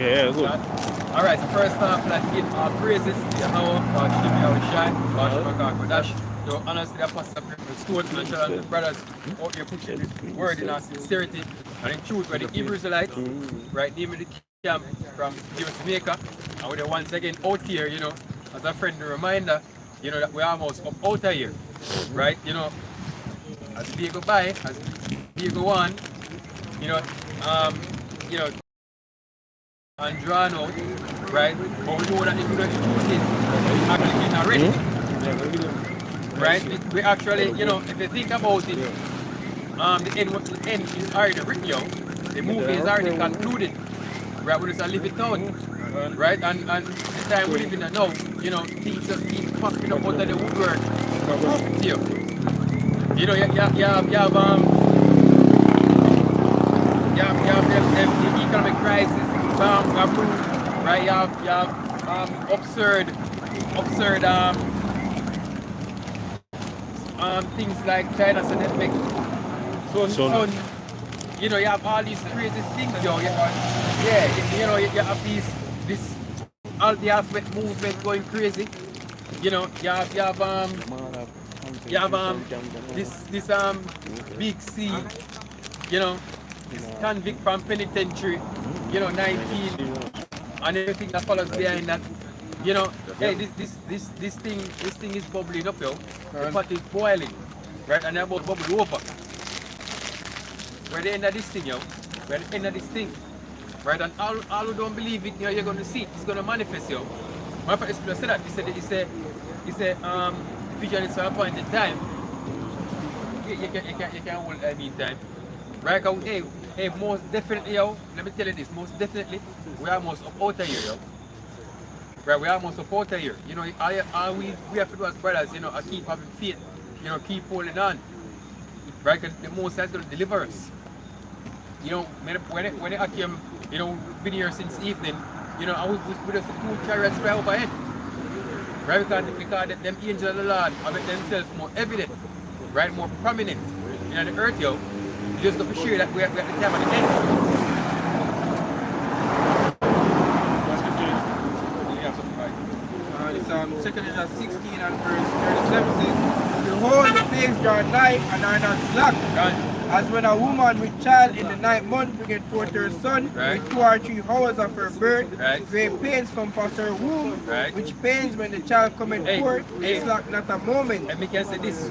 Yeah, good. Alright, so first off, let's give our praises to Yahweh, our Chief Yahweh Shai, our Shemaka Kodash. So, honestly, the apostle of the steward and the brothers out here pushing this word in our sincerity and in truth, where the Hebrew Israelites, right, even the camp from Jamaica, and we're once again out here, you know, as a friendly reminder, you know, that we're almost up out of here, right? You know, as the day go by, as the day go on, you know, you know, and drawn out, right? But we know that the truth is actually getting already, right? We actually, you know, if you think about it, the end is already written out. The movie is already concluded, right? We just live it out, right? And the time we live in now, you know, things just keep popping up out of the woodwork. You know, you have the economic crisis, right? You have absurd things like China Synthetic Sun. You know, you have all these crazy things, yo. You know, you have this anti-aspect movement going crazy. You know, you have this big C, you know, this convict from penitentiary, you know, 19, and everything that follows behind that. You know, hey, this thing is bubbling up, yo. The pot is boiling, right? And they're about to bubble over. We're at the end of this thing, yo. We're at the end of this thing, right? And all who don't believe it, you know, you're going to see it. It's going to manifest, yo. My friend said that. He said, vision is for appointed time. You can hold a meantime. Right? Hey, most definitely, yo. Let me tell you this. Most definitely, we are almost up out of here, yo. Right? We are almost up out of here. You know, all we have to do as brothers, you know, keep having faith. You know, keep holding on. Right? The Most High is going to deliver us. You know, when I came, you know, been here since evening, you know, I was with us 2 chariots fly overhead. Right? Because them angels of the Lord have made themselves more evident, right? More prominent in the earth, yo. You just got to share that we're at the time of the end. It's 2 Ezra 16 and verse 37 says, Behold, the plagues draw nigh and are not slack. As when a woman with child in the 9th month bringeth forth her son, with 2 or 3 hours of her birth, great pains compass her womb, which pains when the child cometh forth, is slack not a moment. And me can say this,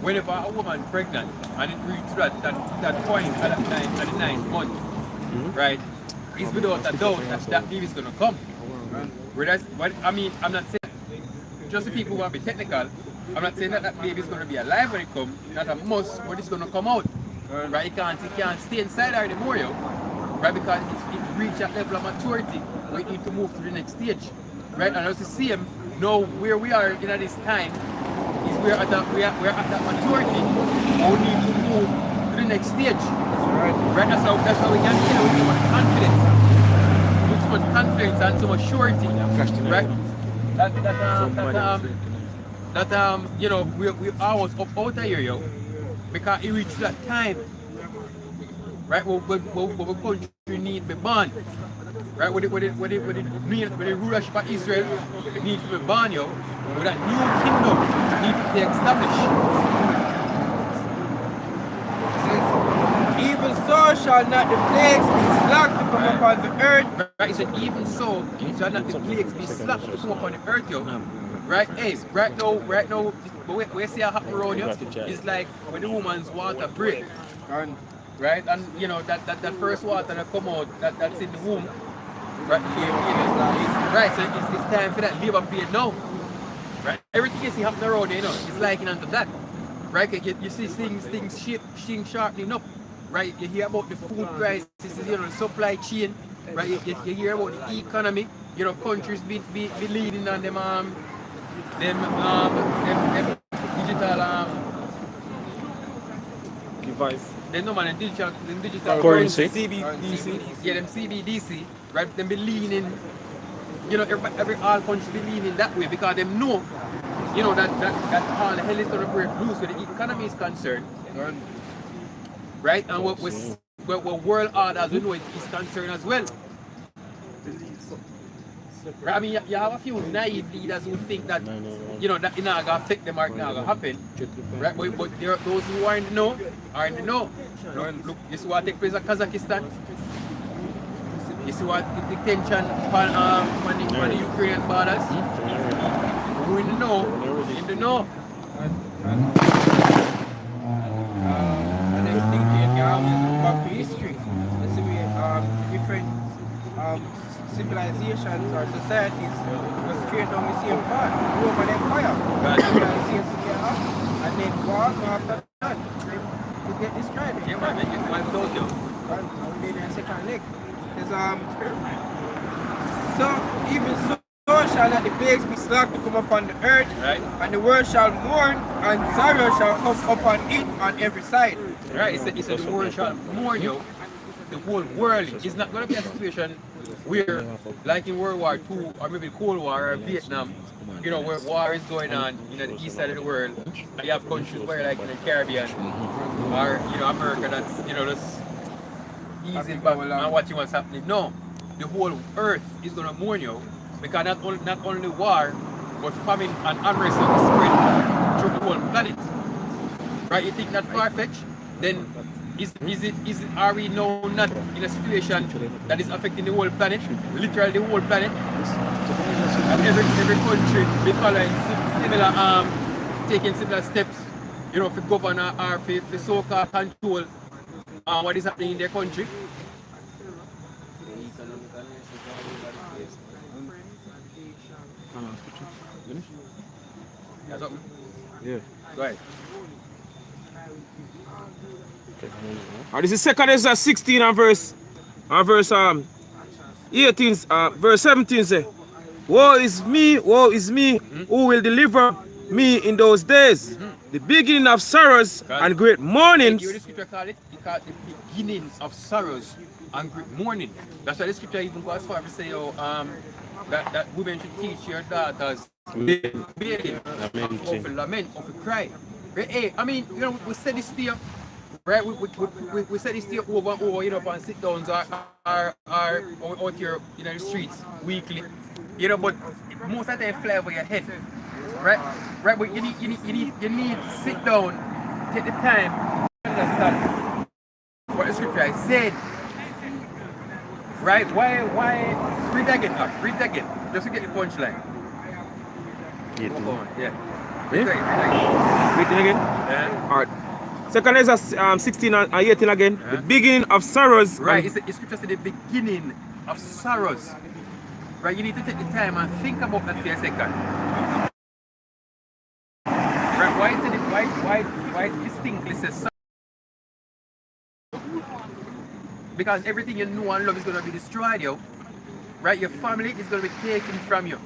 whenever a woman pregnant and it reaches that point at the 9th month, right, it's without a doubt that baby is going to come. Whereas, I mean, I'm not saying, just the people who want to be technical, I'm not saying that baby is going to be alive when it comes, not a must, but it's going to come out. Right? It can't stay inside her anymore, yo. Right? Because it's reached that level of maturity where it needs to move to the next stage. Right? And as you see him, now where we are in this time is we're at that maturity and we need to move to the next stage. Right? That's how we can tell with so much confidence. With so much confidence and so much surety. Right? That you know, we always up out of here, yo. Because it reached that time, right? Where the country need to be born, right? When the rulership of Israel needs to be born, yo. With that new kingdom needs to be established. Even so shall not the plagues be slack to come upon the earth. Right? He said, even so shall not the plagues be slack to come upon the earth, yo. Right? Hey, right now, but we see a happen around you, it's like when the woman's water break. Right? And you know, that first water that come out, that's in the womb. Right? Right, so it's time for that labor pain now. Right? Everything you see happening around you, you know, it's likened unto that. Right? You see things sharpening up. Right? You hear about the food crisis, you know, the supply chain. Right? You hear about the economy. You know, countries be leading on them digital device. They know man, digital Currency. CBDC. Yeah, them CBDC, right? Them be leaning, you know, every all countries be leaning that way because they know, you know, that all the hell is gonna break loose where the economy is concerned. Right? And what world order as we know it is concerned as well. Right? I mean, you have a few naive leaders who think that, you know, that it's not going to affect them or it's not going to happen. Right? But there are those who are in the know are in the know. Look, you see what take place in Kazakhstan? You see what the tension on the Ukrainian borders? Who in the know? In the know. And I think you can always look back to history. Let's see, different civilizations or societies go straight down the same path. Roman Empire, civilization there, and then war after that. They get destroyed. Yeah, man, make it wipe out you. And then the second leg. So even so shall that the plagues be slack to come upon the earth, right? And the world shall mourn, and sorrow shall come upon it on every side. Right, it's the world shall mourn you. The whole world is not going to be a situation where, like in World War II or maybe Cold War or Vietnam, you know, where war is going on in the east side of the world, and you have countries where, like in the Caribbean or, you know, America, that's, you know, just easy back and watching what's happening. No, the whole earth is going to mourn you because not only war, but famine and unrest will spread through the whole planet. Right? You think that far-fetched? Then are we now not in a situation that is affecting the whole planet, literally the whole planet? And every country be following similar, taking similar steps, you know, for govern or for so-called control what is happening in their country. Yeah. Go ahead. This is 2 Ezra 16 and verse 18, verse 17 say, woe is me, who will deliver me in those days? The beginning of sorrows and great mournings. You hear the scripture call it? It called the beginning of sorrows and great mourning. That's why the scripture even goes as far as to say, that women should teach your daughters bathing, of lament, of cry. Hey, I mean, you know, we said this to you. Right, we said this to you over and over, you know, and sit downs are out here in the streets weekly, you know, but most of the time fly over your head, right? Right, but you need to sit down, take the time, understand what the scripture said, right? Why? Read again, just to get the punchline. Yeah. Read again. Yeah. All right. 2 Ezra 16 and 18 again. The beginning of sorrows. Right, it's the scripture says the beginning of sorrows. Right, you need to take the time and think about that for a second. Right, why distinctly says sorrow? Because everything you know and love is going to be destroyed, yo. Right, your family is going to be taken from you.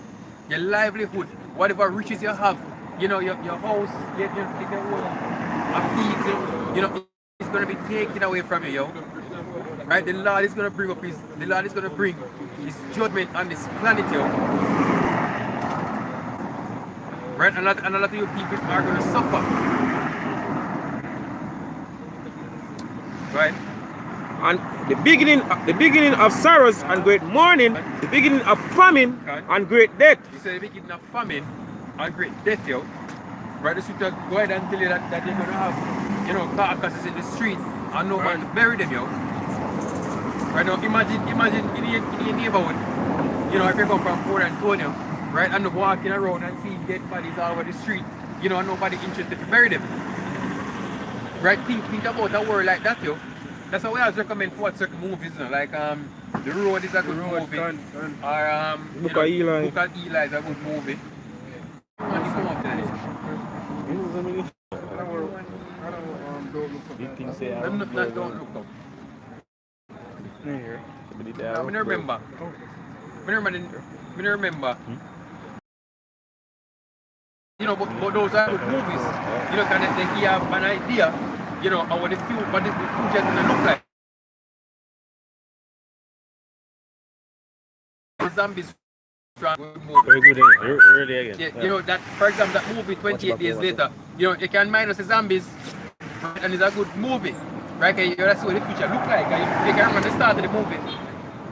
Your livelihood, whatever riches you have, you know, your house, if you own you know, it's going to be taken away from you, yo. Right? The Lord is going to bring his judgment on this planet, yo. Right? And a lot of you people are going to suffer. Right? And the beginning of sorrows and great mourning, the beginning of famine and great death. You say the beginning of famine and great death, yo. Right, the scripture go ahead and tell you that they're going to have, you know, carcasses in the streets and no man to bury them, yo. Right now, imagine in your neighborhood, you know, if you come from Port Antonio, right, and walking around and seeing dead bodies all over the street, you know, and nobody interested to bury them. Right, think about a world like that, yo. That's why I always recommend for certain movies, you know, like The Road is a good movie, or Book of Eli. Book of Eli is a good movie. When you come up to this. I'm not don't look up. I remember. You know, but those are good movies. You know, kind of they have an idea, you know, of what the future is gonna look like. Zombies. Very good, early again. Yeah, you know that, for example, that movie 28 Days Later, you know, you can minus the zombies, and it's a good movie, right? Okay, that's what the future look like. You can remember the start of the movie.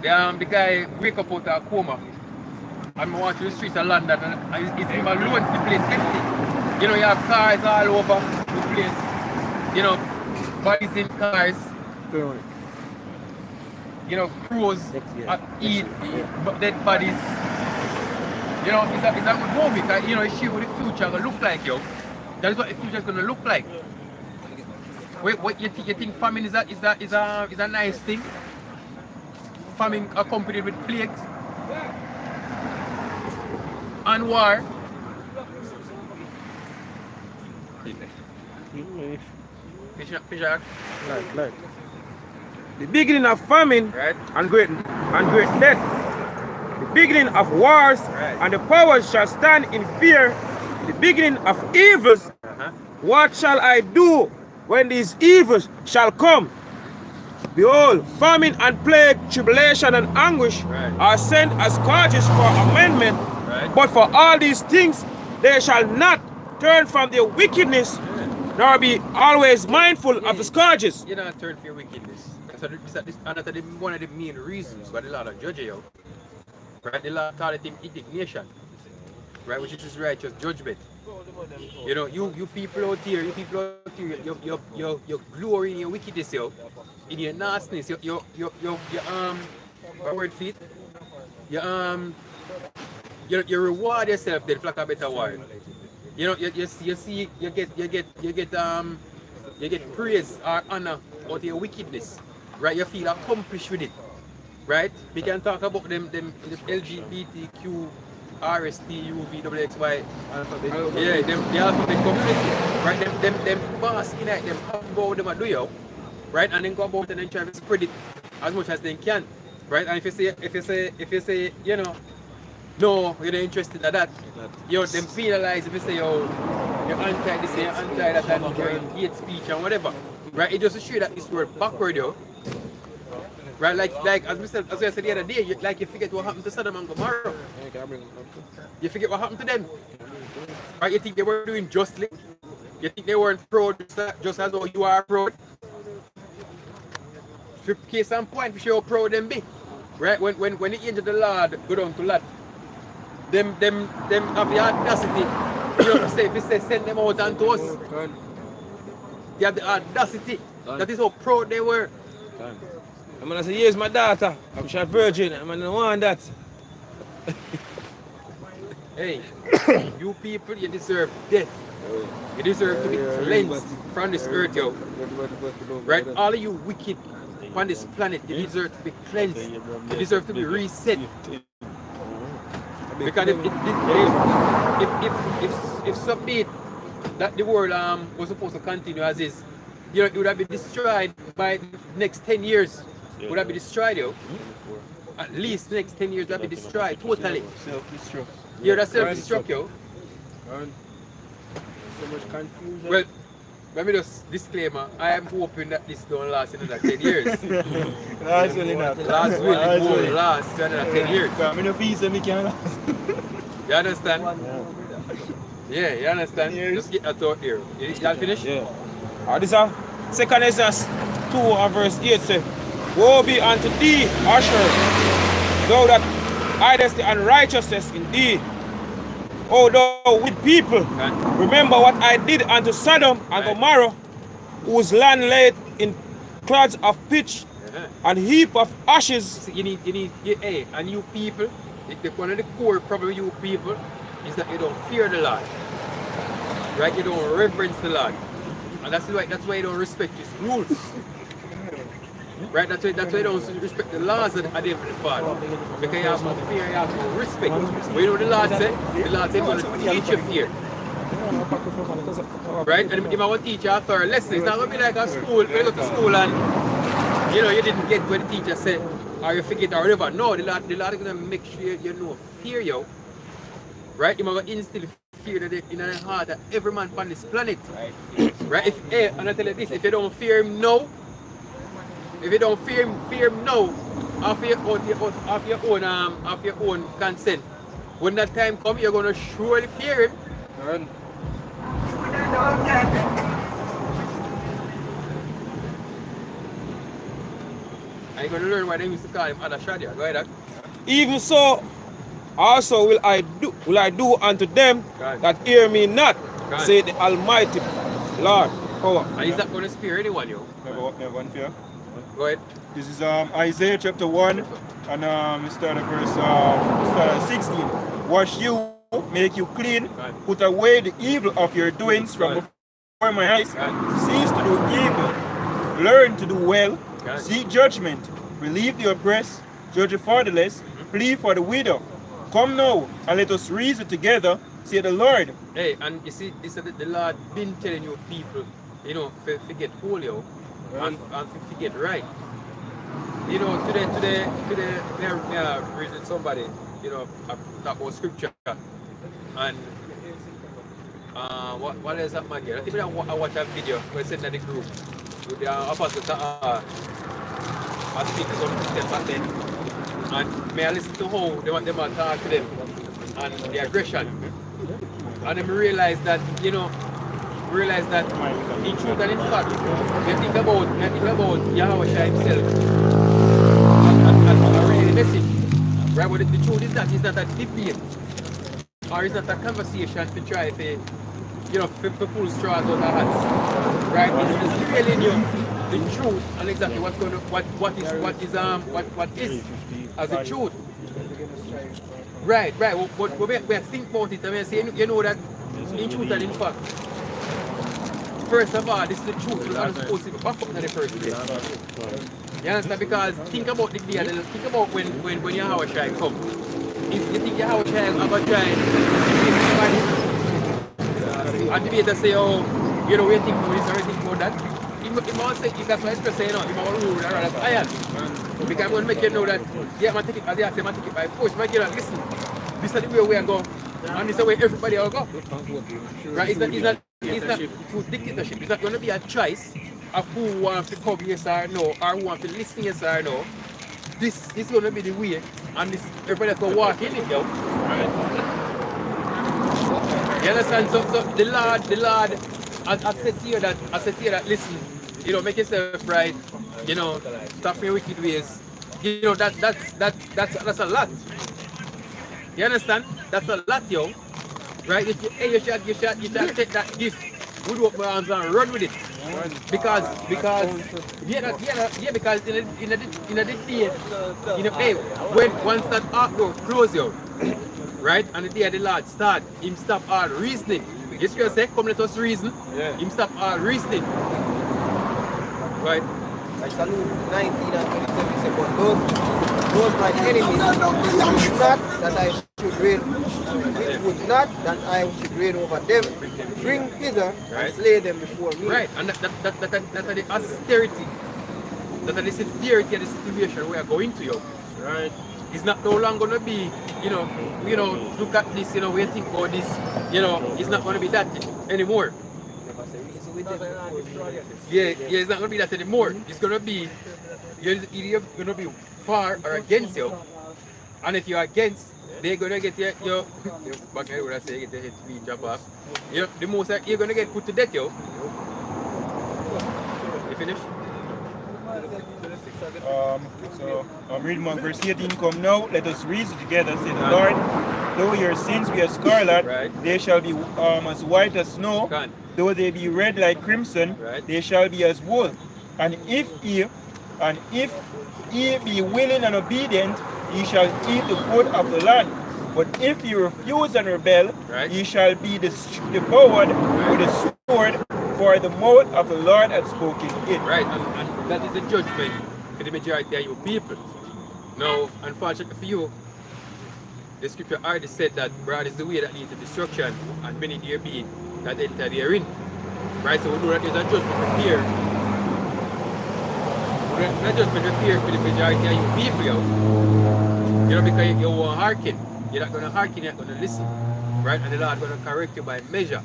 the guy wake up out of a coma and walk through the streets of London and it's him alone, the place empty. You know, you have cars all over the place. You know, bodies in cars. You know, crows eat dead bodies. You know, it's a good movie because, you know, it shows what the future gonna look like, yo. That is what the future is gonna look like. Wait, what you think famine is a nice thing? Famine accompanied with plagues and war. Fisher. Like. The beginning of famine Right. and great death. The beginning of wars and the powers shall stand in fear. The beginning of evils. What shall I do when these evils shall come? Behold, famine and plague, tribulation and anguish are sent as scourges for amendment. But for all these things, they shall not turn from their wickedness, nor be always mindful of the scourges. You don't turn for your wickedness. So this one of the main reasons why the Lord of judge you. Right? The Lord called it indignation. Right? Which is righteous judgment. You know, you people out here, you glory in your wickedness, yo, in your nastiness, your word feet, you reward yourself then for like a better word. You know, you see you get praise or honor out of your wickedness, right? You feel accomplished with it, right? We can talk about them LGBTQ. RSTUVXY, yeah, them the alphabet community, right? Them boss in it, them about them do you, right? And then go about and then try to spread it as much as they can, right? And if you say, you know, no, you're not interested in that, you know, them penalize if you say, oh, you're anti this, you're anti that, and you're hate speech and whatever, right? It just shows that this word backward, yo. Right, like as I said the other day, you forget what happened to Sodom and Gomorrah. You forget what happened to them. Right, you think they were doing justly? You think they weren't proud just as though you are proud? For case and point, for sure how proud them be. Right, when the angel of the Lord go down to Lot, them have the audacity, you know, if you say send them out unto us. They have the audacity. That is how proud they were. I'm gonna say, here's my daughter. She's a virgin. I'm gonna want that. Hey, you people, you deserve death. You deserve to be cleansed from this earth, yo. Right? All of you wicked on this planet, you deserve to be cleansed. You deserve to be reset. Because if so be it that the world was supposed to continue as is, you know, it would have been destroyed by the next 10 years. Would have been destroyed, yo. At least the next 10 years would have been destroyed totally. Self-destruct. Yeah, that's self-destruct, yo. So much confusion. Well, let me just disclaimer, I am hoping that this don't last another 10 years. Last really not. Last will won't last another 10 years. I'm in a visa, me can't last. You understand? Yeah, you understand? Just get that out here. Y'all finish? Yeah. This is 2 Ezra 2 and verse 8 say, woe be unto thee, Asher, thou that hidest the unrighteousness in thee. O thou wicked people, remember what I did unto Sodom and Gomorrah, whose land lay in clouds of pitch and heap of ashes. So you need, hey, and you people, one of the core problem with you people is that you don't fear the Lord. Right? You don't reverence the Lord. And that's why you don't respect his rules. Right? That's why you don't respect the laws of the Heavenly Father. Because you have no fear, you have no respect. But you know what the Lord said? The Lord said he's going to teach you fear. Right? And if I want to teach you a thorough lesson, it's not going to be like a school, you go to school and you know you didn't get what the teacher said or you forget or whatever. No, the Lord is going to make sure you know fear, yo. Right? You're going to instill fear in the heart of every man on this planet. Right? And I tell you this, if you don't fear him now, if you don't fear him now, off your own consent, when that time comes, you're gonna surely fear him. And you're going to learn why they used to call him Adashadia. Go ahead. Even so, also will I do unto them God. that hear me not, God. say the Almighty Lord. Power. And he's not going to spare anyone, yo. Never one fear. Go ahead. This is Isaiah chapter 1, and we start at verse start at 16. Wash you, make you clean, God. put away the evil of your doings from God. before my eyes. God. Cease to do evil, learn to do well, God. seek judgment, relieve the oppressed, judge the fatherless, plead for the widow. Come now, and let us reason together, say the Lord. Hey, and you see, this is the Lord been telling you people, you know, forget holy, yo, and forget right. You know, today, we are reading somebody, you know, talk about scripture, and what is that, man? I think I watched a video where I sent in the group with the apostles are speakers on Christians back then, and may I listen to how they want them to talk to them and the aggression, and then realize that, you know, in truth and in fact, you think about Yahweh Shai himself. And really the message, right? But the truth is that it's not a debate, or it's not a conversation to try to, you know, to pull straws out of hats, right? It's really new, the truth and exactly what's going to, what is as the truth, right? But we think about it, and we say, you know that in truth and in fact, first of all, this is the truth. We're not supposed to be back up in the first place. You understand? Because think about the day, think about when Yahweh Shai come. If you think Yahweh Shai have a try and debate and say, oh, you know, we think about this or we think about that. He must say, that's why I say, no, he must rule around as iron. Because I'm going to make you know that, yeah, man, take it, as they say, man, take it by force. Man, get listen, this is the way we are going. And this is the way everybody will go. Right? It's not through dictatorship. It's not going to be a choice of who wants to come yes or no, or who wants to listen yes or no. This is going to be the way, and this everybody has to walk in it, yo. You understand? So the Lord, I said to you that, listen, you know, make yourself right, you know, stop your wicked ways. You know, that's a lot. You understand? That's a lot, yo. Right? You should take that gift, would open my arms and run with it. Because in the day, you know, hey, when once that outdoor close you, right? And the day the Lord start, him stop all reasoning. You see what I say? Come let us reason. Yeah. Him stop all reasoning. Right? I salute 19 and 27 say, but those my enemies would not that I should reign, it would not that I should reign over them, bring hither and slay them before me. Right, and that are the austerity, that are the severity of the situation we are going to, yo. Right? It's not no longer going to be, you know, look at this, you know, we think about this, you know, it's not going to be that anymore. Yeah, it's not going to be that anymore. It's going to be, you're going to be for or against you. And if you're against, they're going to get your back here, I say, get your head drop off. You know, the most you're going to get put to death, yo. You finish? So I'm reading on verse 18. Come now, let us reason together, say the Lord. Though your sins be as scarlet, they shall be as white as snow. Though they be red like crimson, they shall be as wool. And if ye be willing and obedient, ye shall eat the good of the land. But if ye refuse and rebel, ye shall be devoured with a sword, for the mouth of the Lord hath spoken it. Right, and that is the judgment for the majority of your people. Now, unfortunately for you, the scripture already said that broad is the way that leads to destruction, and many there be that enter therein. Right, so we know that there's a judgment prepared. There's a judgment prepared for the majority of your people, yo. You know, because you won't hearken. You're not going to hearken, you're not going to listen. Right, and the Lord is going to correct you by measure.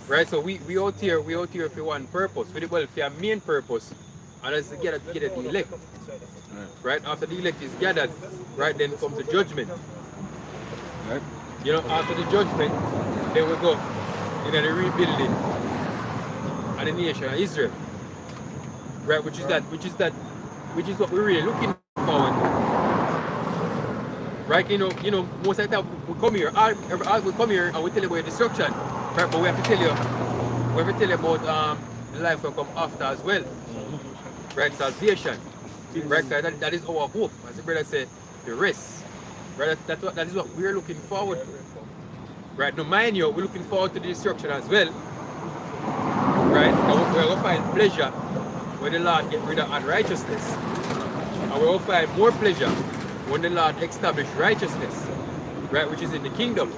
Right, so we out here for one purpose, for your main purpose, and that's to gather the elect. Right, after the elect is gathered, right, then comes the judgment. Right. You know, after the judgment, then we go in the rebuilding of the nation of Israel. right? Which is what we're really looking forward to, right? Most of the time we come here, we come here and we tell you about destruction, right? But we have to tell you about the life will come after as well, right? Salvation, right? That is our hope, as the brother said, the rest, right? That is what we're looking forward to, right? Now, mind you, we're looking forward to the destruction as well, right? Now we're going to find pleasure when the Lord get rid of unrighteousness, and we will find more pleasure when the Lord establish righteousness, right, which is in the kingdom,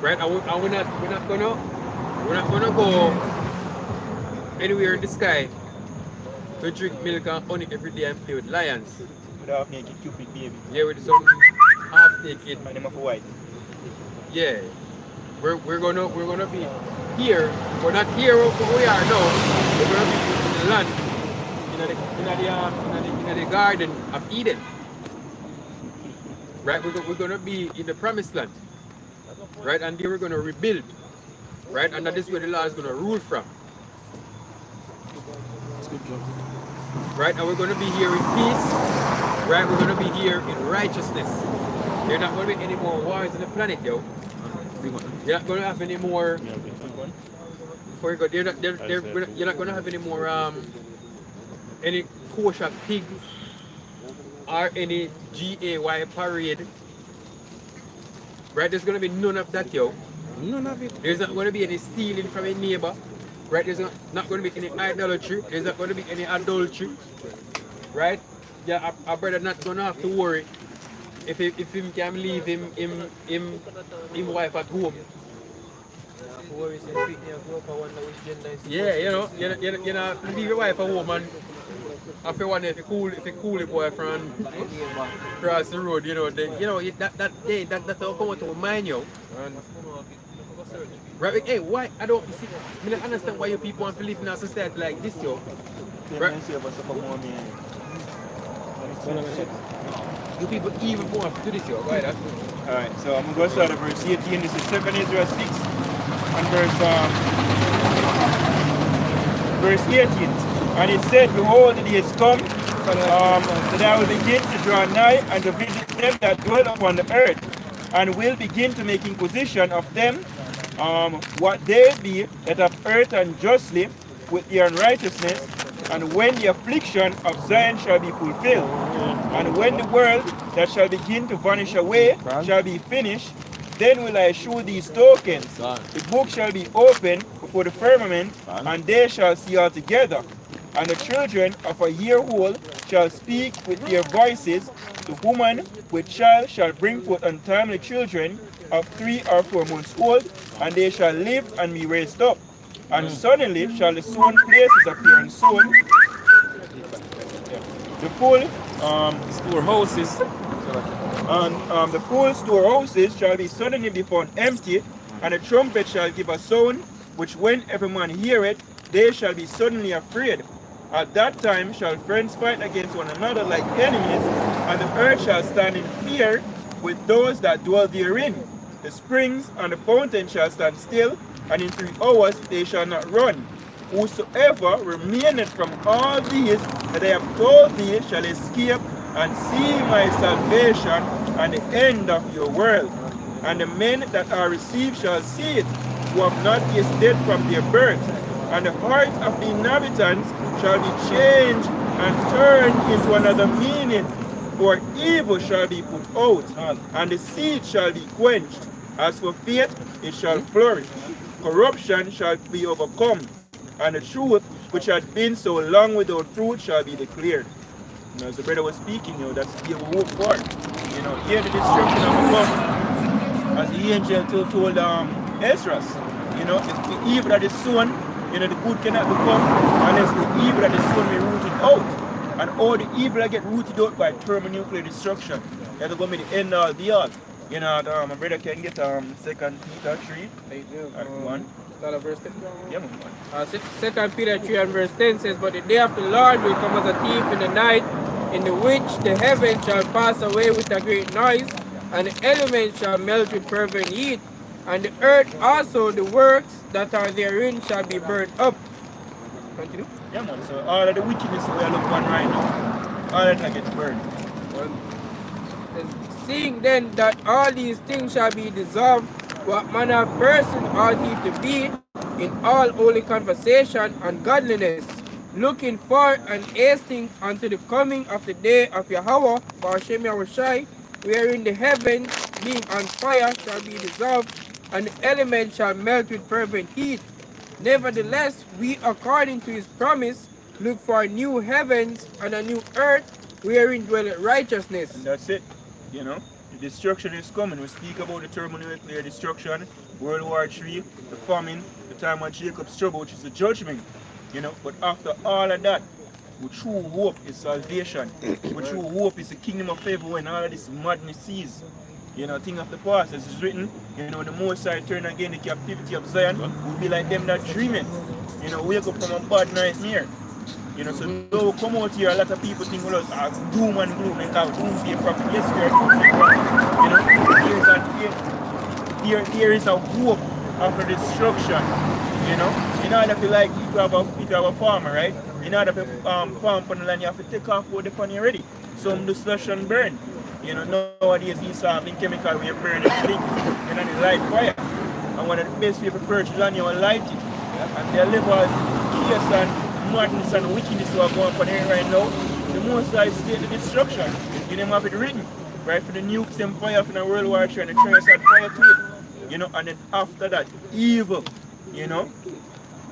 right? And we're not gonna go anywhere in the sky to drink milk and honey every day and play with lions. Without making Cupid baby. Yeah, with some half naked. And them of white. Yeah, we're gonna be here. We're not here where we are now. We're gonna be in the land, in the garden of Eden. Right, we're gonna be in the promised land. Right, and there we're gonna rebuild. Right, and that is where the Lord is gonna rule from. Right, and we're gonna be here in peace. Right, we're gonna be here in righteousness. There's not gonna be any more wars on the planet, yo. You're not gonna have any more. Before you go, you're not gonna have any more any kosher pig or any GAY parade. Right, there's gonna be none of that, yo. None of it. There's not gonna be any stealing from a neighbor. Right, there's not gonna be any idolatry. There's not gonna be any adultery. Right? Yeah, our brother not gonna have to worry if him can leave him wife at home. Yeah, you know, leave your wife at home and after one day if you cool the boyfriend cross the road, that's how come to mind you. Right? Hey, why I don't understand why you people want to live in a society like this, yo. Right? You people even want to do this, yo. Why that? Alright, so I'm going to start at verse 18. This is 2 Ezra 6 and verse 18. And it said, behold, the days come, that I will begin to draw nigh and to visit them that dwell upon the earth, and will begin to make inquisition of them, what they be that have earth unjustly with their unrighteousness, and when the affliction of Zion shall be fulfilled, and when the world that shall begin to vanish away shall be finished, then will I shew these tokens. The book shall be opened before the firmament, and they shall see altogether. And the children of a year old shall speak with their voices. The woman with child shall bring forth untimely children of 3 or 4 months old, and they shall live and be raised up. And suddenly shall the sown places appear and sown. The full storehouses and the full storehouses shall be suddenly be found empty, and the trumpet shall give a sound, which when every man heareth, they shall be suddenly afraid. At that time shall friends fight against one another like enemies, and the earth shall stand in fear with those that dwell therein. The springs and the fountain shall stand still, and in 3 hours they shall not run. Whosoever remaineth from all these that I have told thee shall escape and see my salvation and the end of your world. And the men that are received shall see it, who have not tasted from their birth. And the heart of the inhabitants shall be changed and turned into another meaning. For evil shall be put out, and the seed shall be quenched. As for faith, it shall flourish. Corruption shall be overcome, and the truth, which had been so long without fruit, shall be declared. As the brother was speaking, that's the we hope for. Hear the destruction of the come, as the angel told Ezra. The evil that is sown, the good cannot become unless the evil that is sown be rooted out. And all the evil that get rooted out by thermonuclear destruction, that's going to be the end all be all. My brother can get 2 Peter 3 and 1. Start at verse 10. Yeah, man. 2 Peter 3 and verse 10 says, But the day of the Lord will come as a thief in the night, in the which the heavens shall pass away with a great noise, and the elements shall melt with fervent heat, and the earth also, the works that are therein, shall be burned up. Continue. Yeah, man. So all of the wickedness we are looking at right now, all of that gets burned. Seeing then that all these things shall be dissolved, what manner of person ought he to be in all holy conversation and godliness, looking for and hasting unto the coming of the day of Yahweh, Ba'ashem Yahushai, wherein the heavens being on fire shall be dissolved, and the elements shall melt with fervent heat. Nevertheless, we, according to his promise, look for new heavens and a new earth, wherein dwelleth righteousness. And that's it. You know, the destruction is coming. We speak about the thermonuclear destruction, World War III, the famine, the time of Jacob's trouble, which is the judgment. You know, but after all of that, we true hope is salvation. We true hope is the kingdom of heaven when all of this madness ceases. You know, thing of the past, as is written, you know, the Most High turn again the captivity of Zion will be like them that dreaming. You know, wake up from a bad nightmare. You know, so though we come out here, a lot of people think us are doom and gloom and call doomsday prophet. Yes, we are doomsday prophet. You know, there is a hope after destruction. You know, in order to like if you have a farmer, right? In order to farm on the land, you have to take off what the pan ready. Some do slush and burn. You know, nowadays these chemical we burn everything. You know, they light fire. And one of the best way to purge land, you will light it. And they live on chaos and madness and wickedness who are going on here right now. The Most High state the destruction. You them have it written. Right, for the nukes them fire from the World War III and the trains had fire to it. You know, and then after that, evil, you know.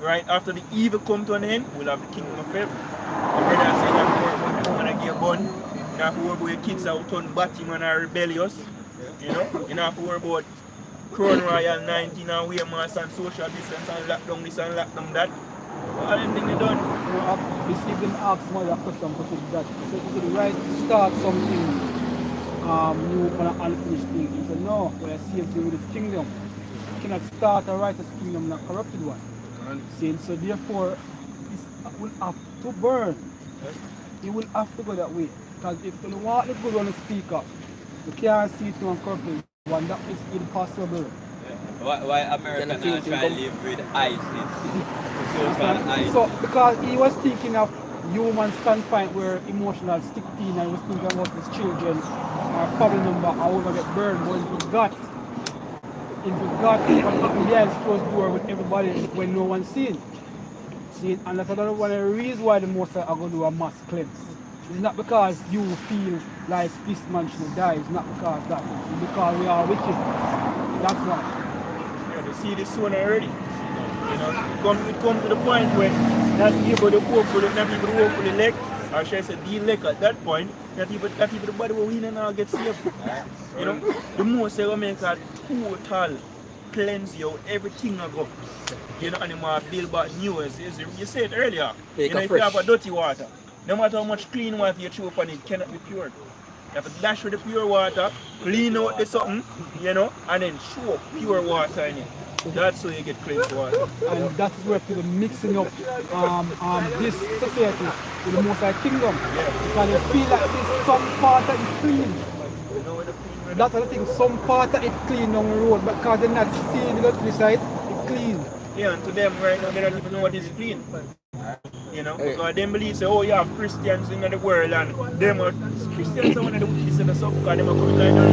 Right, after the evil come to an end, we'll have the kingdom of heaven. The brother said that we're gonna get born. You don't have to worry about your kids out turn batty man are rebellious. You know, you don't have to worry about Crown Royal 19 and wear mask and social distance and lock down this and lock down that. All them things they done. This even ask my question about that. So is it right to start something new on an unfinished thing? He said, no, we are saved with this kingdom. You cannot start a righteous kingdom, not a corrupted one. Saying, so therefore, it will have to burn. It will have to go that way. Because if you want the good one to speak up, you can't see it on corporate one. That is impossible. Why America not try to live with ISIS? So because he was thinking of human standpoint where emotional stick in and he was thinking about his children or family member or whoever get burned, but if he got what happened behind closed door with everybody when no one's seen. See, and that's another one of the reasons why the Most are going to do a mass cleanse. It's not because you feel like this man should die, it's not because that, it's because we are wicked. That's why. Yeah, they see this soon already. You know, it come to the point where not people the hopefully, not people the hopefully elect, or should I say the elect at that point, not people the body will win and all get saved. You know, the most they will make a total cleanse you, everything will go. You know, and you might build back new, as you said earlier. You know, if you have a dirty water, no matter how much clean water you throw upon it, cannot be pure. You have to dash with the pure water, clean out the something, you know, and then show pure water in it. That's how you get clean water. And that's where people mixing up this society with the Most High kingdom. Yeah. Because they feel like there's some part that is clean. You know where the clean That's the thing, some part that is clean on the road, but because they're not seeing the other side, it's clean. Yeah, and to them right now, they don't even know what is clean. You know, because they believe, say, oh, you have Christians in the world, and them are, Christians are one of the wickedest in the south, because them are coming like that.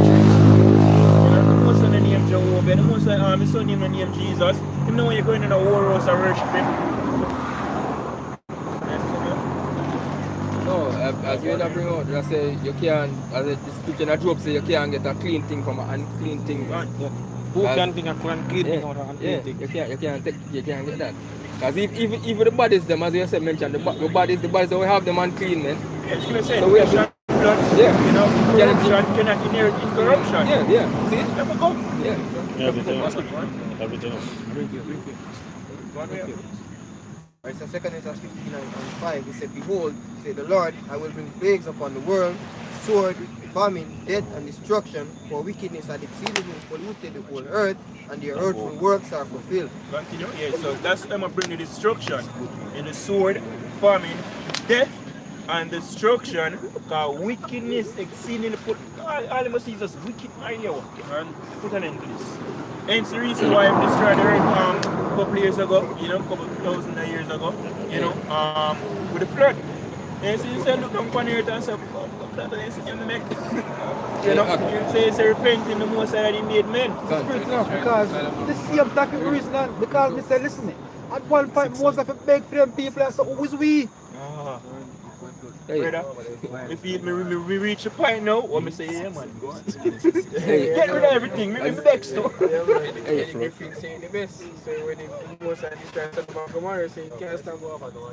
Most of the name Jehovah, the most of my son name the name Jesus. You know when you're going in a war house and worship him. No, as you bring out, you say you can't, as the description of Job say, you can't get a clean thing from an unclean thing. Who can think of one clean thing out of unclean thing? You can't get that. Because if the bodies them, as you said, mentioned, the bodies that we have them unclean, man. Yeah, it's going to say, so we have to, you know, corruption cannot inherit incorruption. Yeah. See? Never go. Yeah. Everything. Right, so 2 Corinthians 15 and 5, he said, behold, say the Lord, I will bring plagues upon the world, sword, famine, death, and destruction, for wickedness had exceedingly polluted the whole earth, and their earthful works are fulfilled. Continue. Yeah, so that's going to bring the destruction. In the sword, famine, death, and destruction, because wickedness exceedingly put all of us is just wicked idea and put an end to this. Hence the reason why I destroyed the earth a couple years ago, you know, a couple thousand of years ago, you know, with the flood. And so you say, look on earth and say, oh, that is in the neck. You know, you say it's a repenting the most that he made men. Spirit enough, because the same type of reason, because we say, listen, at one point, most of the beg for them people, and so who is we? Brother, if we reach a point now, what me say, yeah man, go on. Get rid of everything, me next though. They feel saying the best. So when the most of this trying to talk about Gomorrah, saying can't stop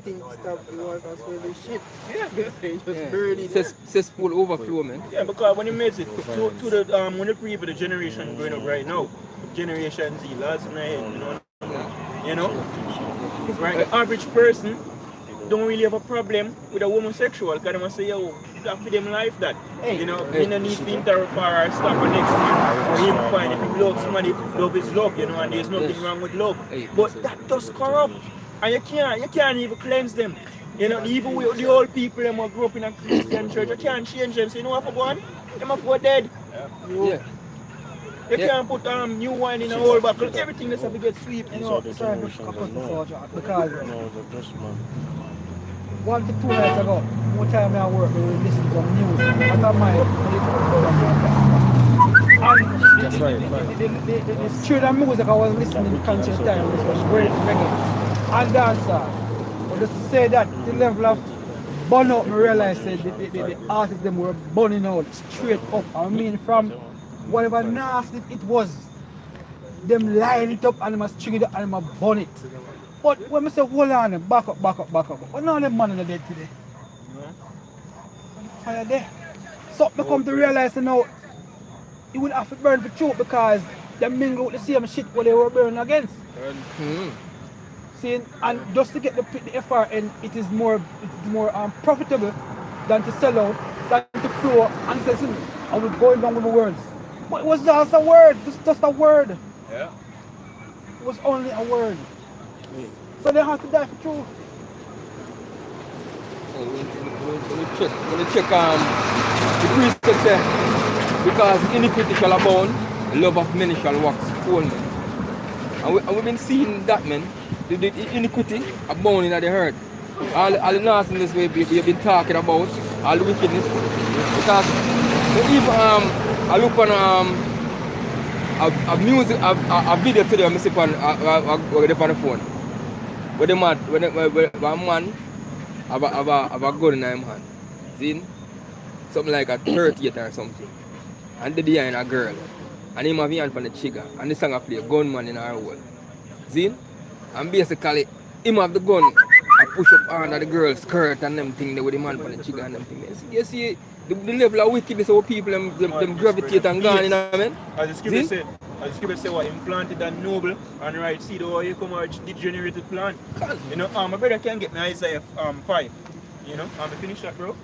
think stop the wars and spoil this shit. Yeah, they just burn it. Cesspool overflow, man. Yeah, because when he makes it to the when you pre for the generation going up right now, Generation Z, last night, you know, right? The average person don't really have a problem with a homosexual because they must say, yo, that for them life that. You know, you don't need to interrupt or stop a next man or him fine. If he loves somebody, love is love, you know, and there's nothing wrong with love. But that does corrupt. And you can't even cleanse them. You know, even with the old people that grew up in a Christian church, you can't change them. So you know what for go on? They must go dead. Yeah. You can't put new wine in a whole bottle. Everything that's have to get sweet. You know, sorry, because 1 to 2 nights ago, one time I work, we were listening to news. I thought my that's right. The children music I was listening to conscious time, which was great reggae and dancehall. But just to say that the level of burn out, I realized that the artists them were burning out straight up. I mean, from whatever nasty it was, them line it up and they must string it up and they must burn it. But when I say hold on, back up. But none of them man are dead today. Fire there. So I come to realize now, you will have to burn for truth because they mingle with the same shit what they were burning against. See, and just to get the FRN, it is more profitable than to sell out, than to flow and say, listen, I was going down with my words. But it was just a word, just a word. Yeah. It was only a word. So they have to die for truth. When you check the priest said, because iniquity shall abound, the love of many shall wax cold. And we've been seeing that, man. The iniquity abounding at the hurt. All the nastiness we've been talking about, all the wickedness. Because if I look on a music, a video today, I see on the phone. Where a man have a gun in his hand. See? Something like a 38 or something. And the behind a girl. And him have his hand on the trigger. And the song I play, gunman in our hole. See? And basically, him have the gun. I push up under the girl's skirt and them thing there with the man on the trigger and them thing. You see the level of wickedness of people them gravitate and gone, you know what I mean? As the scripture say what implanted and noble and right seed or you come out degenerated plant. You know, my brother can get me Isaiah 5. You know, I'm finish that, bro.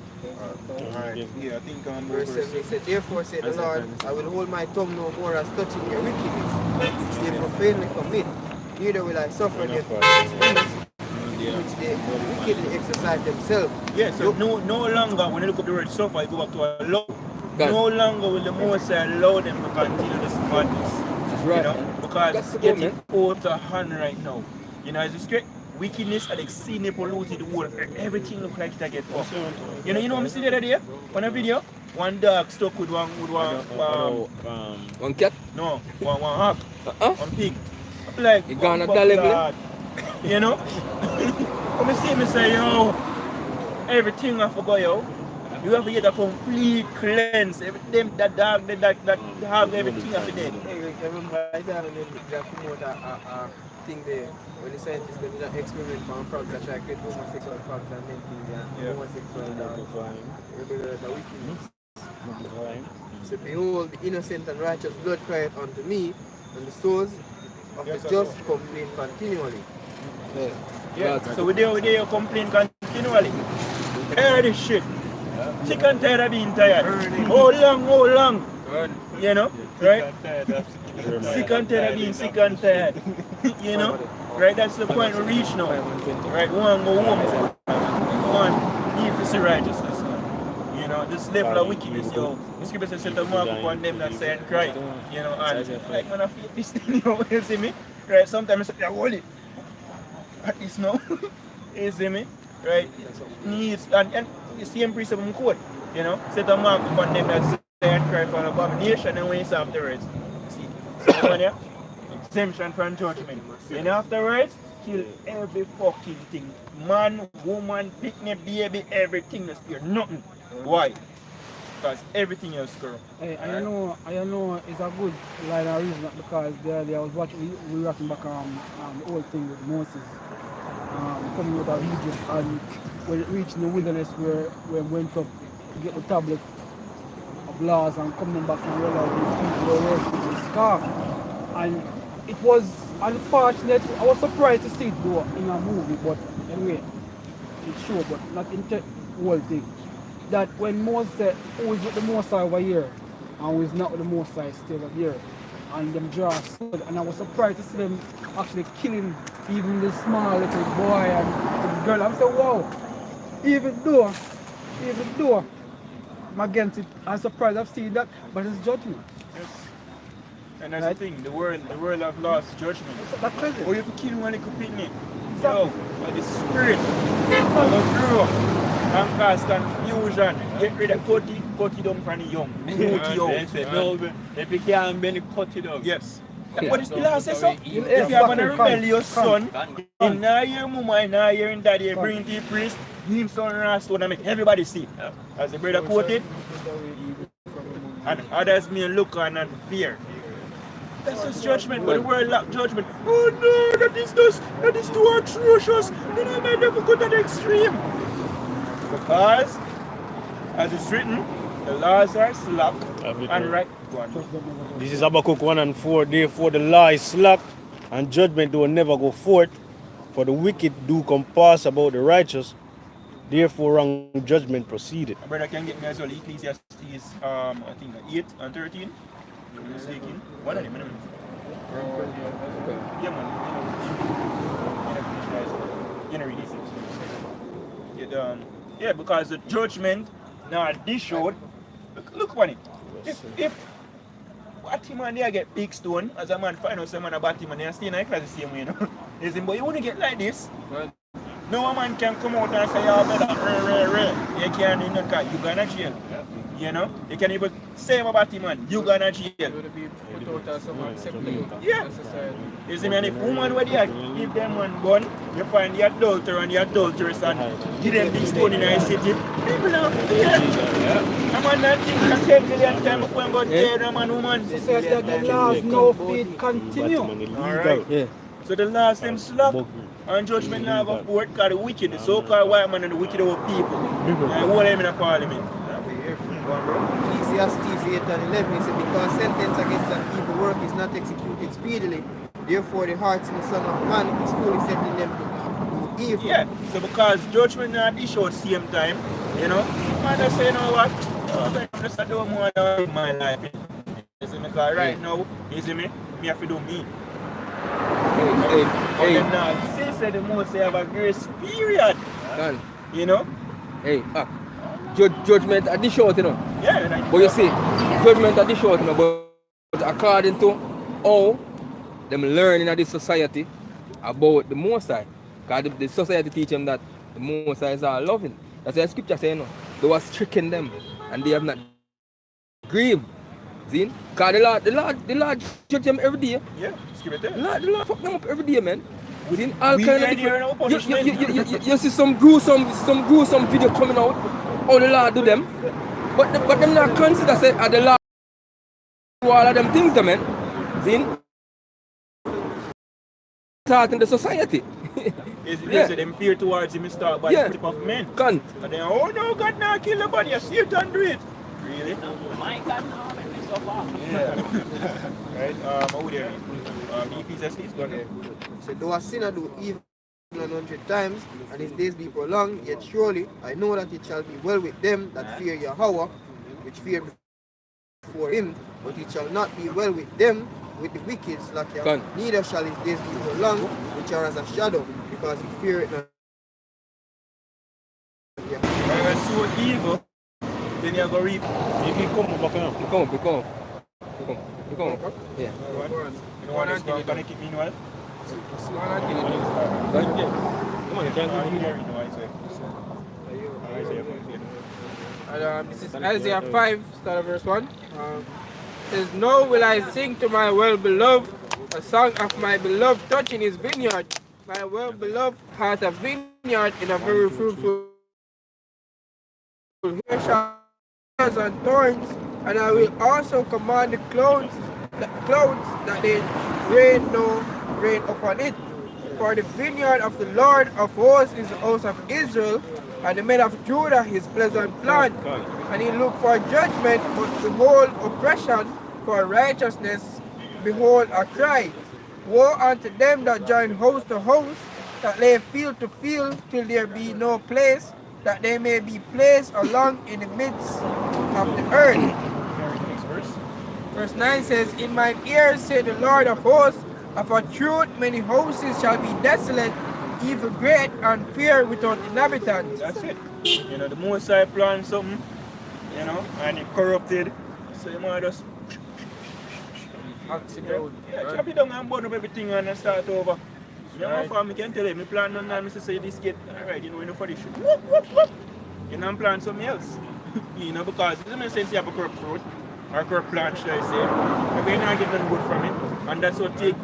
Alright. Yeah, I think verse 7 he said, therefore said the Lord, I will hold my tongue no more as touching your wickedness, which they profanely commit, neither will I suffer their sins, which they wickedly exercise themselves. Yeah, so no longer when you look up the word suffer, you go back to a law. No longer will the Most High allow them to continue this madness. Right. You know, because it's getting out of hand right now. You know, as you straight wickedness and exceedingly polluted the world. Everything look like it get fucked. You know what I see the other day? On a video, one dog stuck with one cat? No, one hog. One pig. I'm like, you gonna deliver? You know? When I see me say, yo, everything I forgot, yo. You have to get a complete cleanse. Them that dog that have everything of it. Remember I thought they promote a thing there when the scientists they did an experiment on frogs that try to create homosexual frogs and then things homosexual the wickedness. So behold, the innocent and righteous blood crieth unto me, and the souls of the just complain continually. Yeah. So we there complain continually. Hear this shit. Sick and tired of being tired. How long? You know, right? Sick and tired of being sick and tired. You know, right? That's the point we reach now. Right? One go home. One need to see righteousness. You You know, this level of wickedness, yo. The scripture says, set a mark upon them that say and cry. You know, and like when I feel this thing, you know, you see me? Right, sometimes I say, yeah, hold it. At least now, you see me? Right? Needs, and the same precept in code, you know, set a mark upon them that say and cry for an abomination, and when it's afterwards, see, so one, yeah? Exemption from judgment. And afterwards, kill every fucking thing. Man, woman, picnic, baby, everything that's here. Nothing. Why? Because everything else corrupt. Hey, I know it's a good line of reason because the other day I was watching, we were watching back the old thing with Moses coming out of Egypt, and when it reached the wilderness where we went up to get the tablet of laws and coming back and realized these people were worshiping the scarf. And it was unfortunate. I was surprised to see it though in a movie, but anyway, it showed, but not in the whole thing. That when Moses said, who is with the Most High over here, and who is not with the Most High still up here, and them draw a sword, and I was surprised to see them actually killing even the small little boy and the girl. I'm saying, wow, even though I'm against it, I'm surprised I've seen that, but it's judgment. Yes. And that's the thing, the world have lost judgment. That's crazy. Or you have to kill one little picnic. Yo, but the spirit will grow and cause confusion. Get rid of cut it down from the young. Root it out. If you can't bend it, cut it out. Yes. What is the law say so? If you have a rebellious son, in now your mama, in now your daddy, bring it to the priest, him son and stone and make everybody see. As the brother quoted, and others may look on and fear. That's just judgment, but the world lack judgment. Oh no, that is too atrocious. Then I might never go to the extreme. Because, as it's written, the laws are slack and right. This is Habakkuk 1 and 4. Therefore the law is slack, and judgment will never go forth. For the wicked do compass about the righteous. Therefore wrong judgment proceeded. My brother can get me as well. Ecclesiastes, I think 8 and 13. I'm mistaken. One of them. Yeah, man. You know, read it. Yeah, because the judgment now this showed. Look on it. If Batman there get big stone, as a man find out someone a Batman, they stay in the class the same way, you know. Listen, but you want to get like this. No man can come out and say, oh, brother, you can't do nothing, you gonna jail. You know, you can even say about him, man, you gonna jail. Yeah. You see, man, if woman were there, give them one gun, you find the adulterer and the adulteress and give them big stone in the city, people are fear. A man that think can 10 million times before I'm going to jail, a man, woman. It says that the laws no feed continue. Alright. Yeah. So the laws them slack. And judgment now go forth because the wicked, the so-called white man and the wicked old people. And all them in the parliament. Ecclesiastes 8 and 11, he said, because sentence against an evil work is not executed speedily, therefore the hearts in the Son of Man is fully setting them to do evil. Yeah, so because judgment not issue at the same time, you know, man just say, you know what, I'm just doing more in my life. You see me, because right now, you see me have to do me. Hey. Now, since the most have a grace period, you know? Hey, judgment at the short, you know. Yeah, right. But you see, judgment at the short, you know, but according to how them learning in this society about the Most High, because the society teach them that the Most High is all loving. That's why the scripture says, you know, they was stricken them and they have not grieved. See? Because the Lord judge them every day. Yeah, scripture. The Lord fuck them up every day, man. See? All kind of different. You see some gruesome video coming out, how the Lord do them. But them not consider say the Lord do all of them things, man. See? Start in the society. Yes, them fear towards him start by the tip of men. Can. And then, oh no, God now kill nobody, you see it and do it. Really? My God, no, so far. Yeah. Right, how would you Ecclesiastes, go ahead. So though a sinner do evil 100 times, and his days be prolonged, yet surely I know that it shall be well with them that fear Yahweh, which fear before him, but it shall not be well with them with the wicked slaughter, neither shall his days be prolonged, which are as a shadow, because he fear it not. Yeah. So evil, Then you go reap. He come back now. Become. Yeah. You want to go connect it meanwhile? Come on, you can't do it. And this is Isaiah 5, start of verse 1. It says, "Now will I sing to my well-beloved, a song of my beloved touching his vineyard. My well-beloved hath a vineyard in a very fruitful here shall and thorns, and I will also command the clouds that they rain no rain upon it. For the vineyard of the Lord of hosts is the house of Israel, and the men of Judah his pleasant plant. And he looked for judgment, but behold oppression, for righteousness, behold a cry. Woe unto them that join house to house, that lay field to field, till there be no place, that they may be placed along in the midst of the earth." Verse 9 says, "In mine ears, say the Lord of hosts, of a truth many houses shall be desolate, even great and fear without inhabitants." That's it. You know, the Most High planned something, you know, and it corrupted. So you might just chop it down and burn up everything and then start over. You know, for me can tell you, my plan none now, I say this get alright, you know for this shit. You know, I'm planning something else. You know, because it doesn't make sense you have a corrupt fruit or a corrupt plant, should I say. But we're not getting nothing good from it. And that's what take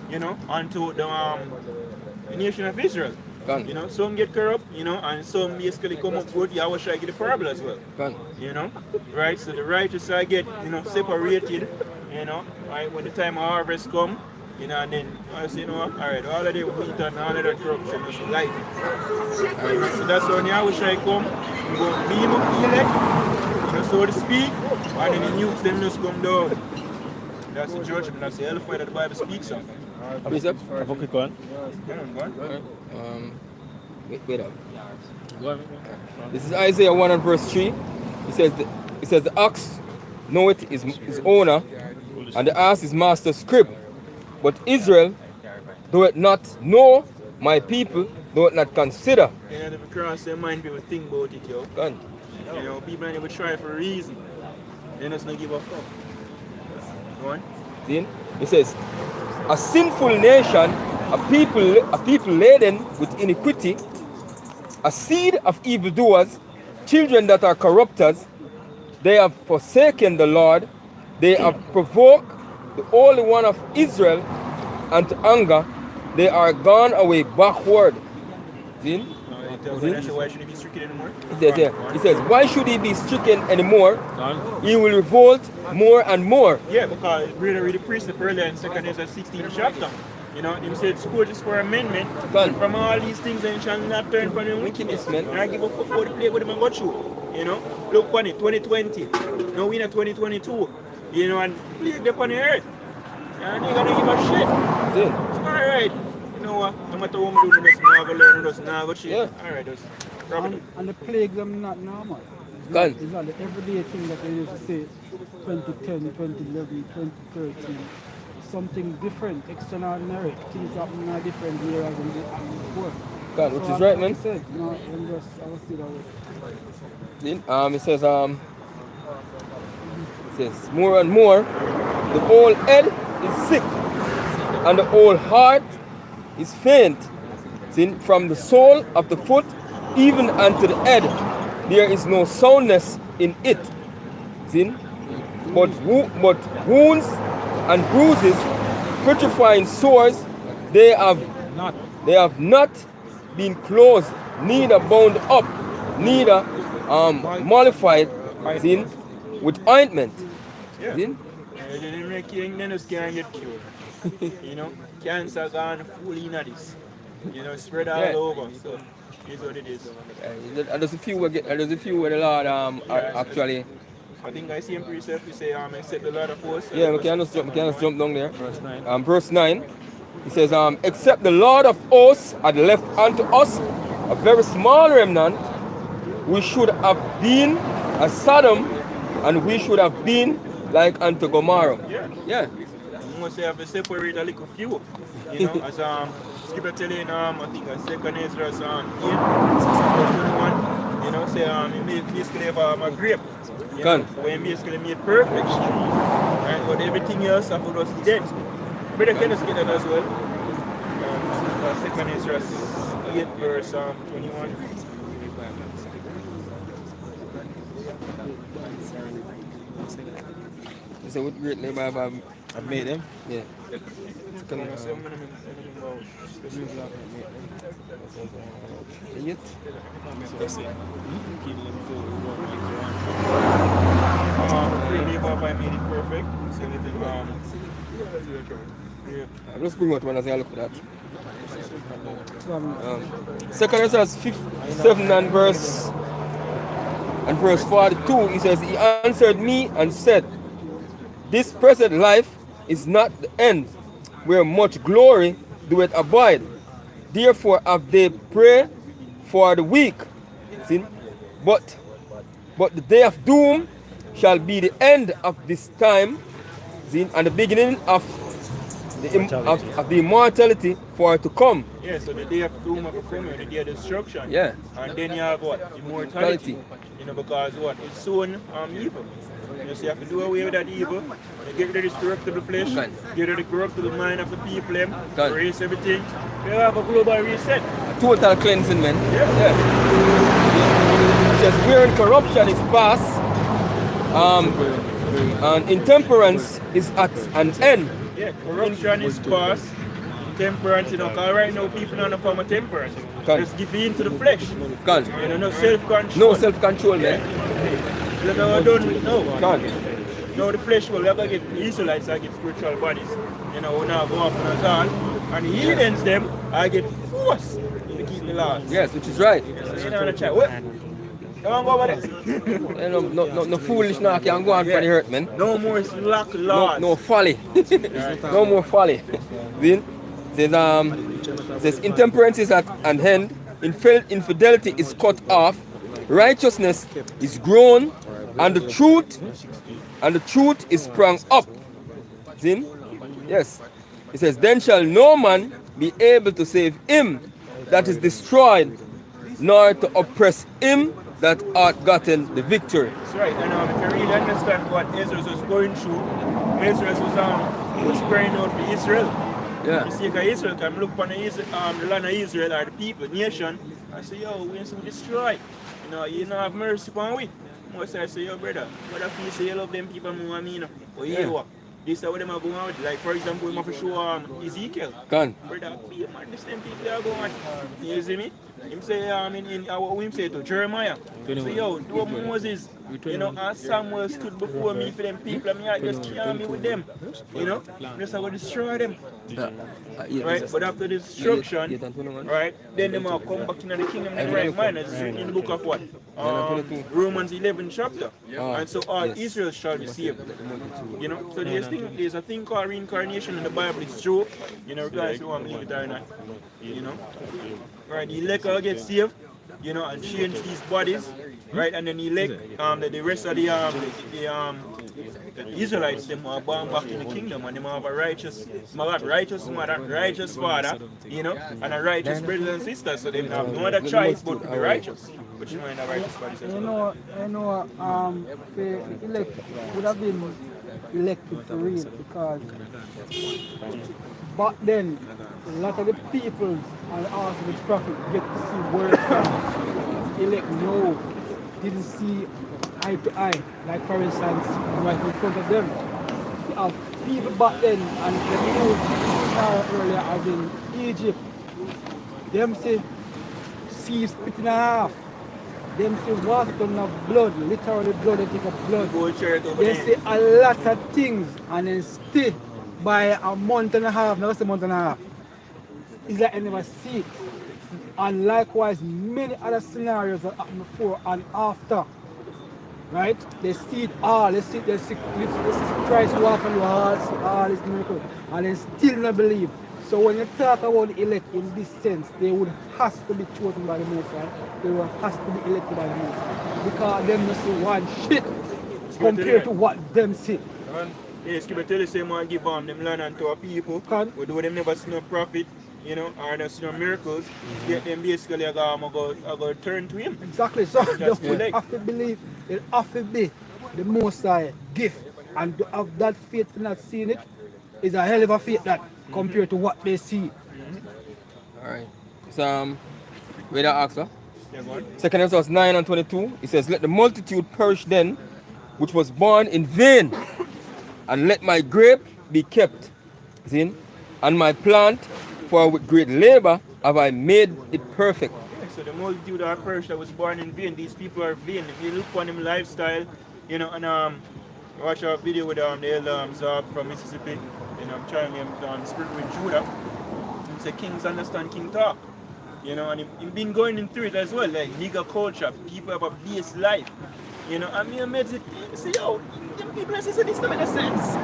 you know, onto the nation of Israel. You know, some get corrupt, you know, and some basically come up good. Yahweh shall get the parable as well. You know, right? So the righteous are get, you know, separated, you know, right? When the time of harvest come, you know, and then I say, you know, alright, all of the wheat and all of the corruption is light. So that's when Yahweh shall come, we go beam up the elect, you know, so to speak, and then the nukes them just come down. That's the judgment, that's the hellfire that the Bible speaks of. Please up. Have a quick one. Wait up. This is Isaiah 1 and verse 3. It says the ox knoweth his owner, and the ass his master's crib. But Israel doeth not know, my people doeth not consider. You know, if you cross their mind, people think about it, yo. You know, people ain't even try for a reason. They just don't give a fuck. Go on. See? It says, a sinful nation, a people laden with iniquity, a seed of evildoers, children that are corrupters, they have forsaken the Lord, they have provoked the Holy One of Israel unto anger, they are gone away backward. See? Why should he be stricken anymore? He says, why should he be stricken anymore? He will revolt more and more. Yeah, because read the precept earlier in 2 Ezra 16 chapter. You know, him said school is for amendment. And from all these things, and shall not turn from the wickedness, man. And I give a fuck about the play with him and go through. You know, look on it, 2020. Now we in 2022. You know, and plague upon the earth. And they're gonna give a shit. It's alright. You know what? No matter what we do, we just now go learn, we just now go shit. Yeah. Alright, just and the plagues are not normal. It's not the everyday thing that they used to say 2010, 2011, 2013. Something different, extraordinary. Things happen in a different era than they happened before. God, which is right, man. Said, you know, I will see that way. It says more and more, the whole head is sick, and the whole heart is faint. See, from the sole of the foot even unto the head, there is no soundness in it. See? But wounds and bruises, putrefying sores, they have not been closed, neither bound up, neither mollified, see, with ointment. Yeah. See? They make you just can't get cured. You know, cancer gone fully in this. You know, spread all over. So it's what it is. There's a few where the Lord actually. I think I see in precept you say except the Lord of hosts. Yeah, we can just jump down there. Verse 9. Verse 9. He says, except the Lord of hosts had left unto us a very small remnant, we should have been as Sodom, and we should have been like unto Gomorrah. Yeah. You must have to separate a little few. You know, as scripture telling I think second Ezra 8 verse 21, you know, say he made basically a grape. You know, when basically made perfect. Right? But everything else after us dead. But I can just get that as well. Second Ezra 8 verse 21. So what great labor I've made them. yeah. Eight. I made it perfect. So anything I'll just bring out one as I look for that. Second Ezra 7 and verse 42, he says, he answered me and said, this present life is not the end, where much glory doeth abide. Therefore have they prayed for the weak. See? But the day of doom shall be the end of this time, see? And the beginning of the immortality for to come. Yeah, so the day of doom of come, the day of destruction. Yeah. And then you have what? Immortality. You know, because what? It's soon evil. You know, so you have to do away with that evil. You get rid of this corruptible flesh, get rid of the corruptible mind of the people, erase everything. You have a global reset. A total cleansing, man. Yeah. It says, wherein corruption is past, and intemperance is at an end. Yeah, corruption is past. Temperance, you know, because right now people don't know form of temperance. Just give in to the flesh. You know, no self-control. No self-control, man. Look how we're done with now. Now the flesh will ever get the Israelites I get spiritual bodies. You know, we now go off on us all. And the heathens them, I get forced to keep the laws. Yes, which is right. So you know what I'm what? Don't go over there. No foolish now can go on for the hurt, man. No more slack laws. No folly. No more folly. Then says intemperance is at an end, infidelity is cut off, righteousness is grown, and the truth is sprung up. See? Yes. It says, then shall no man be able to save him that is destroyed, nor to oppress him that hath gotten the victory. That's right. And if you really understand what Ezra was going through, Ezra was crying out for Israel. Yeah. You see, because Israel can look upon the land of Israel or the people, nation, and say, yo, we need to destroy. You know, have mercy upon we. Most I say, yo, brother, what if you say you love them people more than me, you know? Or you what? This is what them are going on with. Like, for example, we have to show Ezekiel. Can. Brother, be man, the same people are going on. You see me? Him say, what him say to Jeremiah. Say, yo, do what Moses, you know, and Samuel stood before me for them people, and I just can't me with them. You know? Just I will destroy them. Right? But after the destruction, right, then they will come back into the kingdom in the right mind. It's written in the book of what? Romans 11 chapter. And so all Israel shall be saved. You know? So there's a thing called reincarnation in the Bible. It's true. You know, guys who want to believe it or not. You know? Right, the elect will get saved, you know, and change these bodies, right? And then the elect, the rest of the Israelites, them are born back in the kingdom, and they have a righteous mother, righteous father, you know, and a righteous brothers and sisters. So they have no other choice but to be righteous. But you know, in a righteous body. The elect would have been elected for real because back then, a lot of the people and also the prophet get to see word from elect didn't see eye to eye. Like for instance, right in front of them. You have people back then and the news earlier as in Egypt. Them say sea split in half. Them say water turn of blood, literally blood, they take of blood. They say a lot of things and then stay by a month and a half, not a month and a half. It's like I never see it. And likewise, many other scenarios that happened before and after. Right? They see it all. They see Christ walk on the wall, see all these miracles, and they still not believe. So when you talk about the elect in this sense, they would have to be chosen by the Most High. They would have to be elected by the Most High. Because them not see one shit compared to what them see. Yeah, Scripture tell the same one give them land unto our people. We do them never see no profit. you know, or just, you know, miracles, then basically I go turn to him. Exactly. So Just you like- have to believe it have to be the Most High gift, and to have that faith for not seeing it is a hell of a faith that compared to what they see. Alright. So where that ask, huh? Yeah, go on. 2 Esdras 9 and 22, it says, let the multitude perish then, which was born in vain, and let my grape be kept, see, and my plant, for with great labor have I made it perfect. Yeah, so the multitude are perished that was born in vain. These people are vain. If you look on them lifestyle, you know, and watch a video with the elder Zab from Mississippi, you know, I'm trying to Spirit with Judah. He said kings understand king talk. You know, and he been going in through it as well, like nigger culture, people have a base life. You know, and me and Meds, you see, yo, them people say this don't make sense.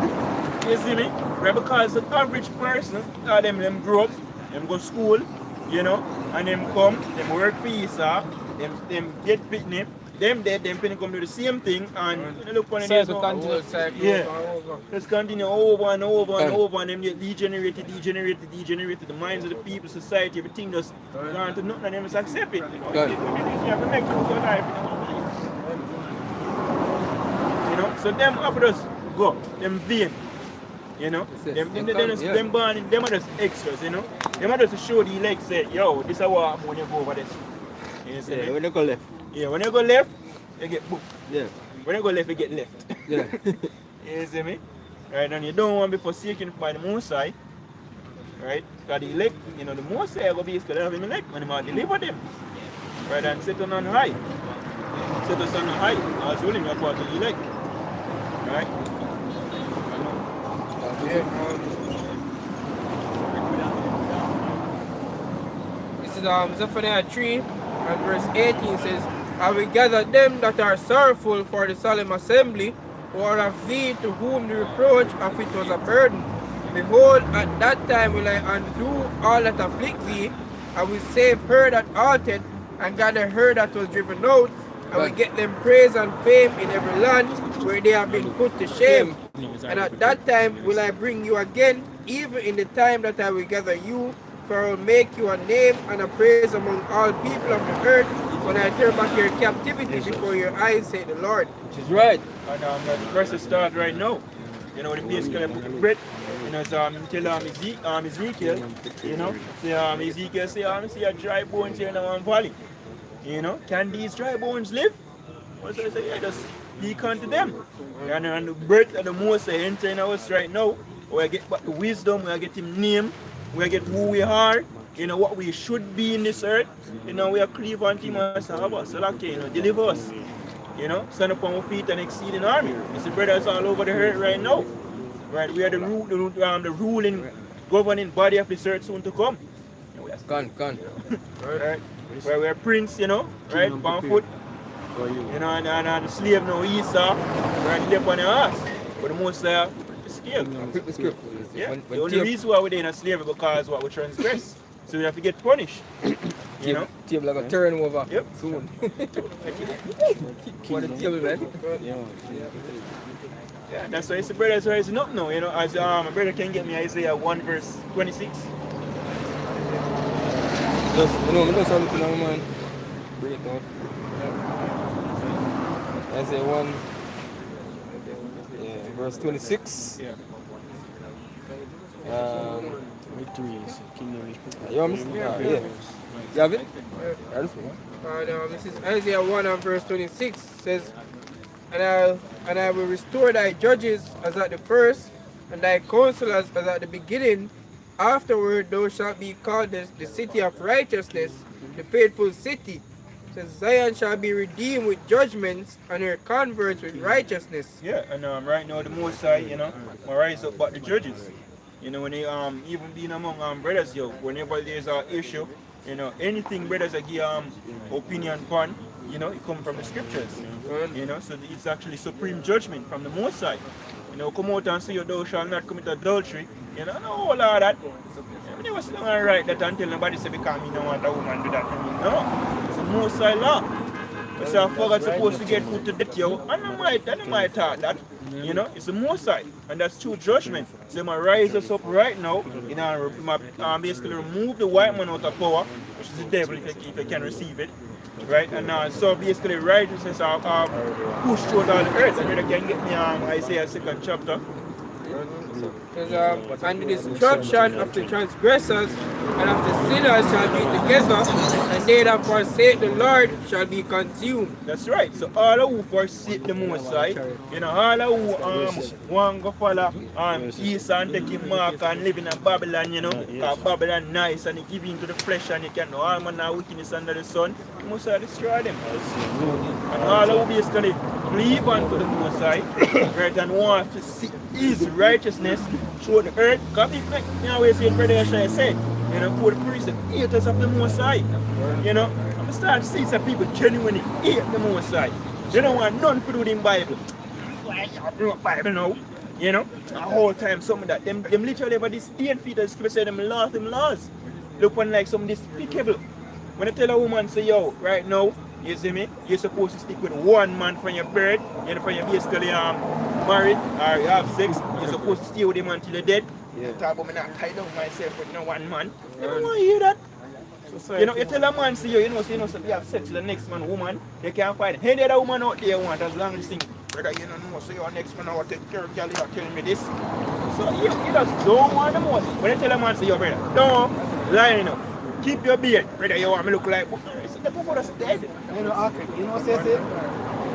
You see me? Right, because the average person, them grow up, them go school, you know, and them come, them work for Isa, them get picnic, them dead, them penny come do the same thing, and you look on it, yeah, let's continue over and over and over, and them get degenerated. The minds of the people, society, everything just gone to nothing, and them just accept it. You know, Good. you have to make use of life. You know, so them after us go, them vain. You know, them born, them are just extras. You know, them are just to show the elect, say, yo, this is what happen when you go over this. You see me? when you go left. Yeah, when you go left, you get booked. Yeah. When you go left, you get left. Yeah. You see me? Right, and you don't want to be forsaken by the Most High. Right? Because the elect, you know, the Most High will basically have him elect when he might deliver them. Right, and set on high. Set us on high. As well, him, that's what the elect. Right? This is Zephaniah 3 and verse 18 says, I will gather them that are sorrowful for the solemn assembly, who are of thee, to whom the reproach of it was a burden. Behold, at that time will I undo all that afflict thee. I will save her that altered, and gather her that was driven out. I will get them praise and fame in every land where they have been put to shame. And at that time will I bring you again, even in the time that I will gather you, for I will make you a name and a praise among all people of the earth, when I turn back your captivity before your eyes, say the Lord. Which is right. And the verse start right now. You know, the basically book of bread. You know, so tell Ezekiel, you know, say Ezekiel say, see a dry bones here in the one valley. You know, can these dry bones live? So I say, yeah, just speak unto them. And the breath of the Most High enter in us right now. We get back the wisdom, we get him name, we get who we are, you know, what we should be in this earth. You know, we are cleave unto him and say, so like, you know, deliver us. You know, stand up on our feet and exceed an army. You see brothers all over the earth right now. Right, we are the ruling, governing body of this earth soon to come. Gone. Right. Where we're prince, you know, right, on foot. You know, and the slave now Esau, right, left on the ass. But the most escape. Flip the script. Yeah. When The only reason why we're in a slavery because what we transgress. So we have to get punished. You know? Table like a turnover. Yep. Soon. What a table, man. Yeah, that's why it's the brothers rising up now, you know, as my brother can get me Isaiah 1 verse 26. Just, you know, we just something now, man. Bring it down. Isaiah 1, verse 26. Yeah. Victory is kingdom is You want me? Yeah. You have it? Yeah, this one. This is Isaiah 1 and verse 26 says, and I will restore thy judges as at the first, and thy counselors as at the beginning. Afterward thou shalt be called the city of righteousness, the faithful city. Says Zion shall be redeemed with judgments, and her converts with righteousness. Yeah, and right now the Most High, you know, will rise up but the judges. You know, when they even being among brothers, yo, whenever there's an issue, you know, anything brothers that give opinion upon, you know, it comes from the scriptures. You know, so it's actually supreme judgment from the Most High. You know, come out and say thou shalt not commit adultery. You know, no whole lot of that. You never sit down and write that until nobody say because me don't want a woman do that. No, it's the Most High law. You say a father supposed to get put to death, yo. And I might thought that. You know, it's the Most High, and that's true judgment. So I'm gonna rise us up right now. You know, basically remove the white man out of power, which is the devil if you can receive it. Right, and so basically righteousness are pushed through all the earth. And you can get me Isaiah 2nd chapter. And the destruction of the transgressors and of the sinners shall be together, and they that forsake the Lord shall be consumed. That's right. So all who forsake the Most High, you know, all who want to go follow Esau and take him mark and live in a Babylon, you know, because Babylon nice and it give into the flesh and you can know all manner of wickedness under the sun, the Most High destroy them. And all who basically cleave unto the Most High, right, and want to see His righteousness through the earth. Because people make me always say, Brother Yeshua said, you know, for the priests, the haters of the Most High. You know, I'm start to see some people genuinely hate the Most High. They don't want nothing to do with the Bible. Why you bring up Bible now? You know, the whole time some of that. Them literally about this 10 feet of scripture say them laws. Look on like some despicable. When I tell a woman, say, yo, right now, you see me, you're supposed to stick with one man from your birth, you know, from your basically married or you have sex, you're supposed to stay with him until you're dead. You talk about me not tie down myself with one man. You don't want to hear that. You know, you tell a man, see you know, you have sex with the next man, woman, they can't find any other woman out there want as long as you think, brother, you don't know, so your next man will take care of you, you're telling me this. So you just don't want the most. When you tell a man, say, yo, brother, don't lie enough. Keep your beard, brother, you want me look like, the people that's dead. You know, say,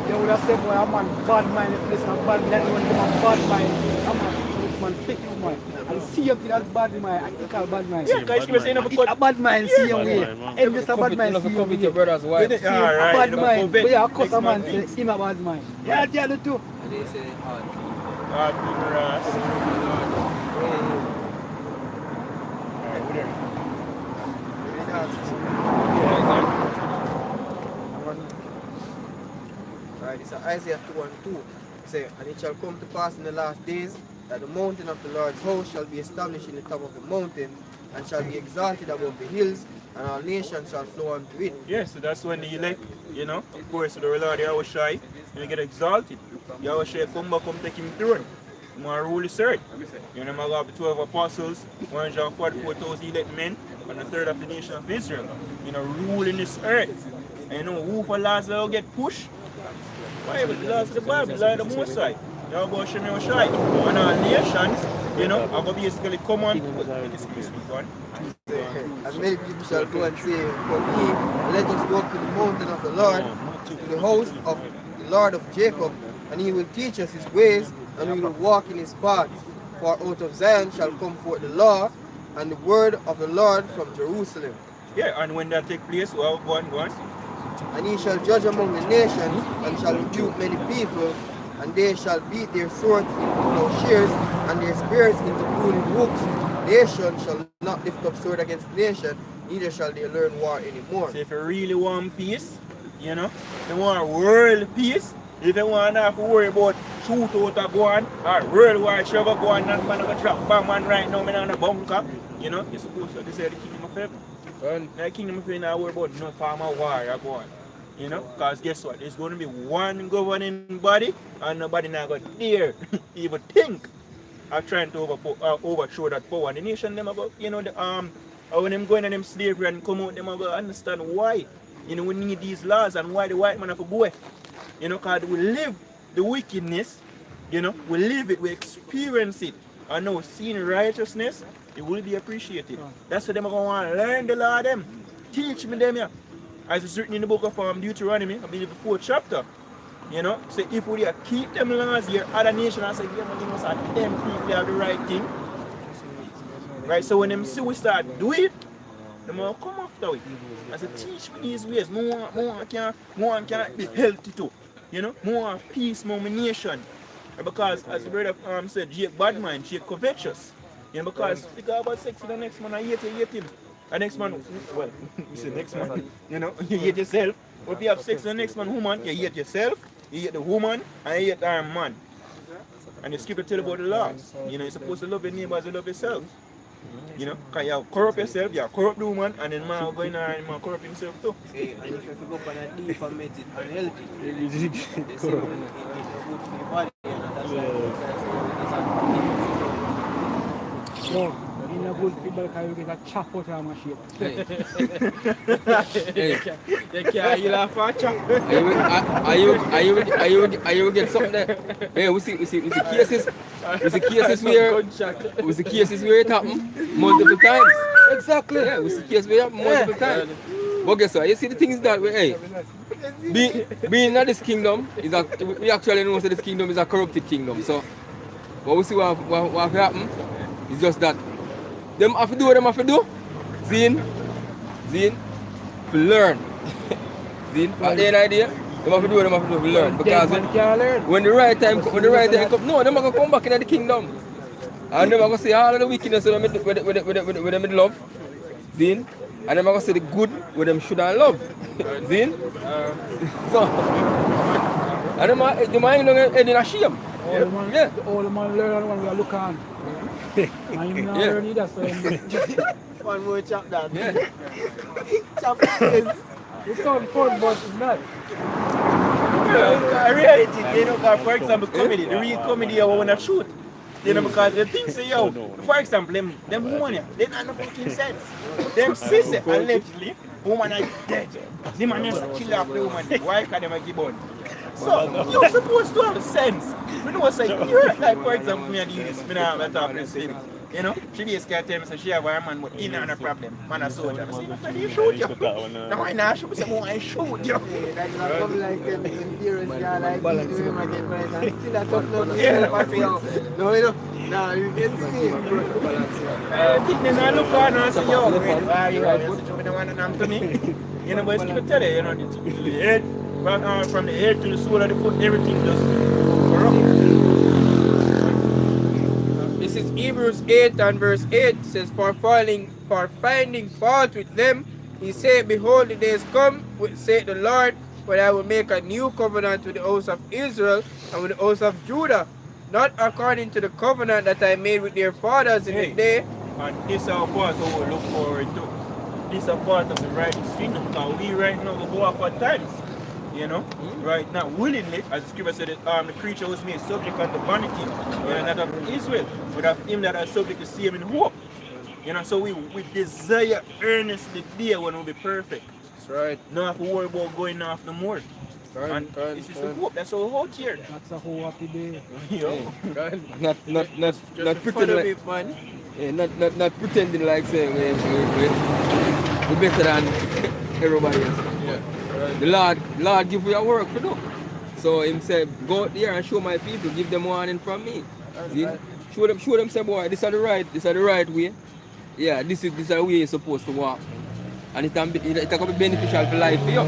you would have said, boy, I'm on bad mind, listen, I'm bad mind, I'm on bad mind, I'm on fake mind. And see him to that bad mind, I think I'm bad mind. Yeah, because you saying a bad mind, see him way. And just a bad mind, see him your brother's wife. a bad mind, but yeah, of course a man say, him a bad mind. Yeah, the other two. And they say, Hard people ass. Alright, we're there. Right, it's Isaiah 2:2. It says, and it shall come to pass in the last days that the mountain of the Lord's house shall be established in the top of the mountain, and shall be exalted above the hills, and all nations shall flow unto it. Yes, so that's when the elect, you know, of course, the Lord Yahushua, you get exalted. Yahushua come back, come take him throne. I'm going to rule this earth. You know, I'm going to have the 12 apostles, 144,000 elect men, and a third of the nation of Israel. You know, ruling this earth. And you know, who for last will get pushed? Bible, the laws of the Bible, the law of the Most High. You're going to show me how shy. And our nations, you know, are going to basically come on. And many people shall go and say, for me, let us go to the mountain of the Lord, to the house of the Lord of Jacob, and he will teach us his ways, and we will walk in his paths. For out of Zion shall come forth the law, and the word of the Lord from Jerusalem. Yeah, and when that take place, well, go on. And he shall judge among the nations, and shall rebuke many people, and they shall beat their swords into plowshares, and their spears into pruning hooks. Nation shall not lift up sword against nation, neither shall they learn war anymore. So if you really want peace, you know, you want world peace, if you want to have to worry about shoot out a gun, or world war trouble going on, man, I'm drop bomb man right now, man, on a bunker, you know, you're supposed to say the kingdom of heaven. And the kingdom of heaven, I worry about no farmer war going. You know, because guess what? There's going to be one governing body, and nobody now going to dare even think of trying to overthrow that power. And the nation, them about, you know, when them going on them slavery and come out, them about understand why. You know, we need these laws and why the white man have to go. You know, because we live the wickedness, you know, we live it, we experience it. And now seeing righteousness, it will be appreciated. That's what them are going to learn the law of them. Teach me them, yeah. As it's written in the book of Deuteronomy, I believe the 4th chapter. You know, so if we keep them laws here, other nations are saying, yeah, you must have them people have the right thing. Right, so when them see we start doing it, they will come after it. I say, teach me these ways. More can be healthy too. You know, more peace, more nation. Because as the brother said, Jake bad mind, Jake covetous. You know, because you got about sex with the next man, I hate him. The next man, well, you say next man, you know, you hate yourself. But if you have sex with the next man, woman, you hate yourself, you hate the woman, and you hate the man. And the scripture tell about the laws. You know, you're supposed to love your neighbor as you love yourself. You know, because you corrupt yourself, you corrupt the woman, and then man going on and man corrupt himself too. Okay, and if you go on a deep and make it unhealthy, they say it's not good for your body, and that's why Yo, in a good football car, you get a chop out of my shape. Hey. They can't heal off a chop. Are you get something there? Hey, we see cases where it happen multiple times. Exactly. Yeah, we see cases where it happen multiple times. But guess what? You see the things that way, hey, being in this kingdom we actually know that this kingdom is a corrupted kingdom. So what we see what happen is just that them have to do what them have to do. Zine, to learn. Zine, at the end of the day, them have to do what them have to do to learn. Because when the right time comes, no, them are gonna come back into the kingdom. And them are gonna see all of the wickedness with them love. Zine. And them are gonna say the good with them should and love. Zine? So and them are head in a shame. Yeah. The old man learn one we look on. And you not learn either, so One more chop that. Yeah. Chop is. it sounds fun, but it's not. In reality, you know, because for example, comedy, the real comedy I want to shoot. You know, because the thing say, yo, for example, them woman, they don't have no fucking sense. Them sister, allegedly, woman are dead. The man is a killer of the woman. Why can't they give on? So, you're supposed to have sense. You know what's like, you're like, for example, me and you, me not have a talk with this. You know, she basically tell me, so she have a man, but in and a problem. Man a soldier. I say, why do you shoot you? No, why not shoot? I say, why shoot you? That's not come like them in guy like balance him and get right and still a tough love. No, you know. Nah, you get to see him. I think they not look on and say, yo, why you have put you in the one and I'm to me? You know, but it's keep tell you, you know, to the head, from the head to the sole of the foot, everything just corrupt. This is Hebrews 8 and verse 8 says, for finding fault with them, he said, behold, the days come, saith the Lord, when I will make a new covenant with the house of Israel and with the house of Judah, not according to the covenant that I made with their fathers in the day. And this is our part of what we look forward to. This is a part of the righteous kingdom. Because we right now we go off at times. You know, right now, willingly, as the scripture said, the creature was made subject unto vanity, not of Israel, but of him that are subject to see him in hope. You know, so we desire earnestly there when we'll be perfect. That's right. Not have to worry about going off no more. And this is the hope. That's our hope here. That's a whole happy day. Yo. Not pretending like, man. yeah, not pretending like saying we're better than everybody else. Yeah. The Lord give you a work to do. So him say, go out there and show my people, give them warning from me. See? Right. Show them say, boy, this is the right way. Yeah, this is the way you're supposed to walk. And it can be beneficial for life for you.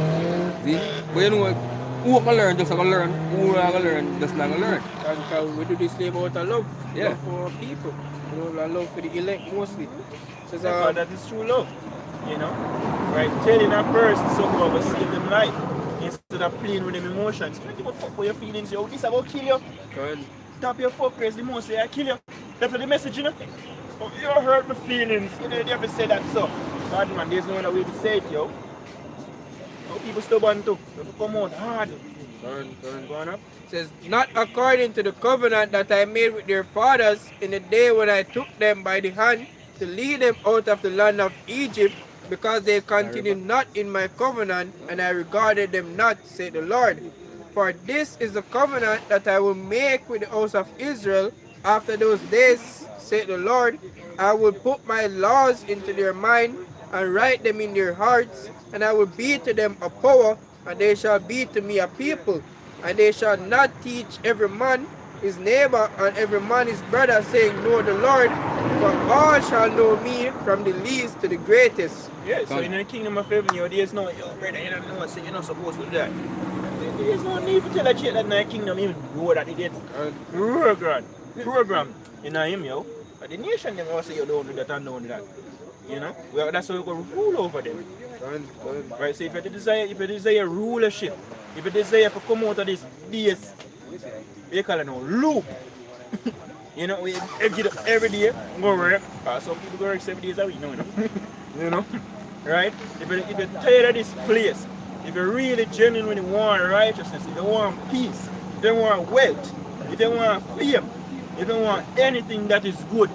See? But you know, who can learn just gonna learn, who can learn just not gonna learn. And we do this labor out of love. Yeah. Love for people. You know, and love for the elect mostly. So, That is true love. You know? Right? Telling a person something about save them life instead of playing with them emotions. You don't give a fuck with your feelings, yo. This about kill you. good. Tap your fuck raise the most say I kill you. That's the message, you know? Oh, you hurt my feelings. You know, you never say that so. God man, there's no other way to say it, yo. How people stubborn too. They come out hard. Go on up. Says, not according to the covenant that I made with their fathers in the day when I took them by the hand to lead them out of the land of Egypt, because they continued not in my covenant, and I regarded them not, said the Lord. For this is the covenant that I will make with the house of Israel after those days, said the Lord. I will put my laws into their mind and write them in their hearts, and I will be to them a power, and they shall be to me a people. And they shall not teach every man his neighbor and every man his brother, saying, know the Lord, for all shall know me, from the least to the greatest. Yeah, so in the kingdom of heaven, yo, there's no, yo, brother, you don't know, so you're not supposed to do that. There's no need to tell that shit that in the kingdom, even know that it gets program in him, yo. But the nation, them will say you don't do that and don't do that. You know? Well, that's how you can rule over them. Right, so if you desire rulership, if you desire to come out of this base, we call it now loop. You know, we get up every day, go work. Some people go work 7 days a week, no, you know. You know? Right? If you're tired of this place, if you really genuinely want righteousness, if you want peace, if you want wealth, if you want fame, if you want anything that is good,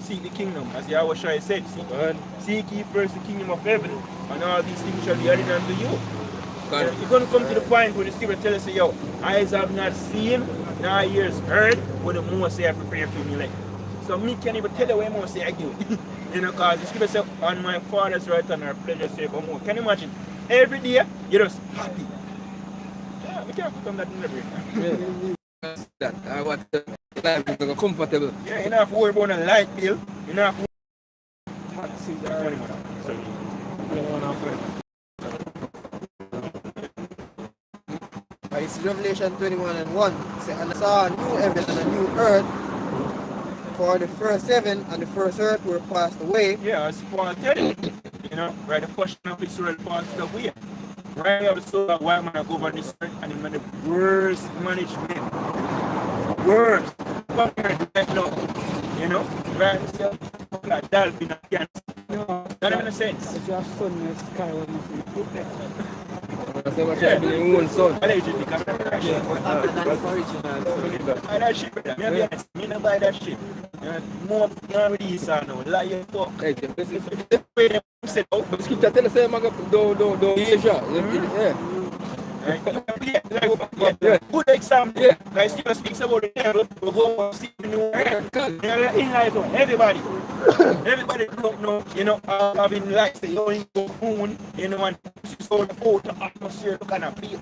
seek the kingdom, as Yahweh said, seek ye first the kingdom of heaven, and all these things shall be added unto you. You're going to come to the point where the scripture tells us, yo, eyes have not seen, nor ears heard, what the Most High prepare for me like. So me can't even tell you what Most High do. You know, because the scripture says, on my Father's right hand are pleasure forevermore. Can you imagine? Every day, you're just happy. Yeah, we can't put on that in every day. That I want life is comfortable. Yeah, you don't have to worry about a light bill. You don't have to This is Revelation 21:1. Say, and I saw a new heaven and a new earth, for the first heaven and the first earth were passed away. Yeah, as Paul tell you, you know, right, the first of Israel passed away. Right, of the soul of white man go over this earth and him the worst management. Worst. You know, right, so like dolphin and cancer. That don't make sense. It's your son in the sky when you see That's what you're doing, your own son. Allegedly, because I that shit, brother. Me be honest, me no buy that shit. More than with these now. Lie your fuck. Hey, The way them said, oh, but scripture tell us, say, man, don't Asia. Yeah. Yeah. Good example. Yeah. Like Stephen speaks about the devil, we go and see the new world. In life, everybody. Everybody don't know, you know, having lights, they going to moon, you know, and so the whole atmosphere kind of be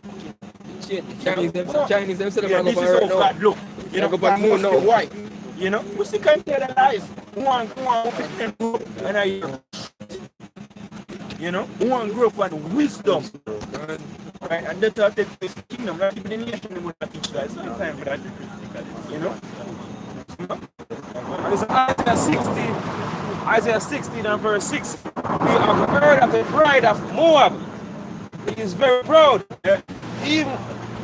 Chinese them say yeah, them this is how God look. You know, go back moon now. White. You know, we see kind of tell the lies. One open them up, and you know, one grew up with wisdom. Right, and that's how take this kingdom. Not even the nation they would not teach that. It's not time for that. You know? And it's Isaiah 16 and verse 6. We have heard of the pride of Moab. He is very proud, even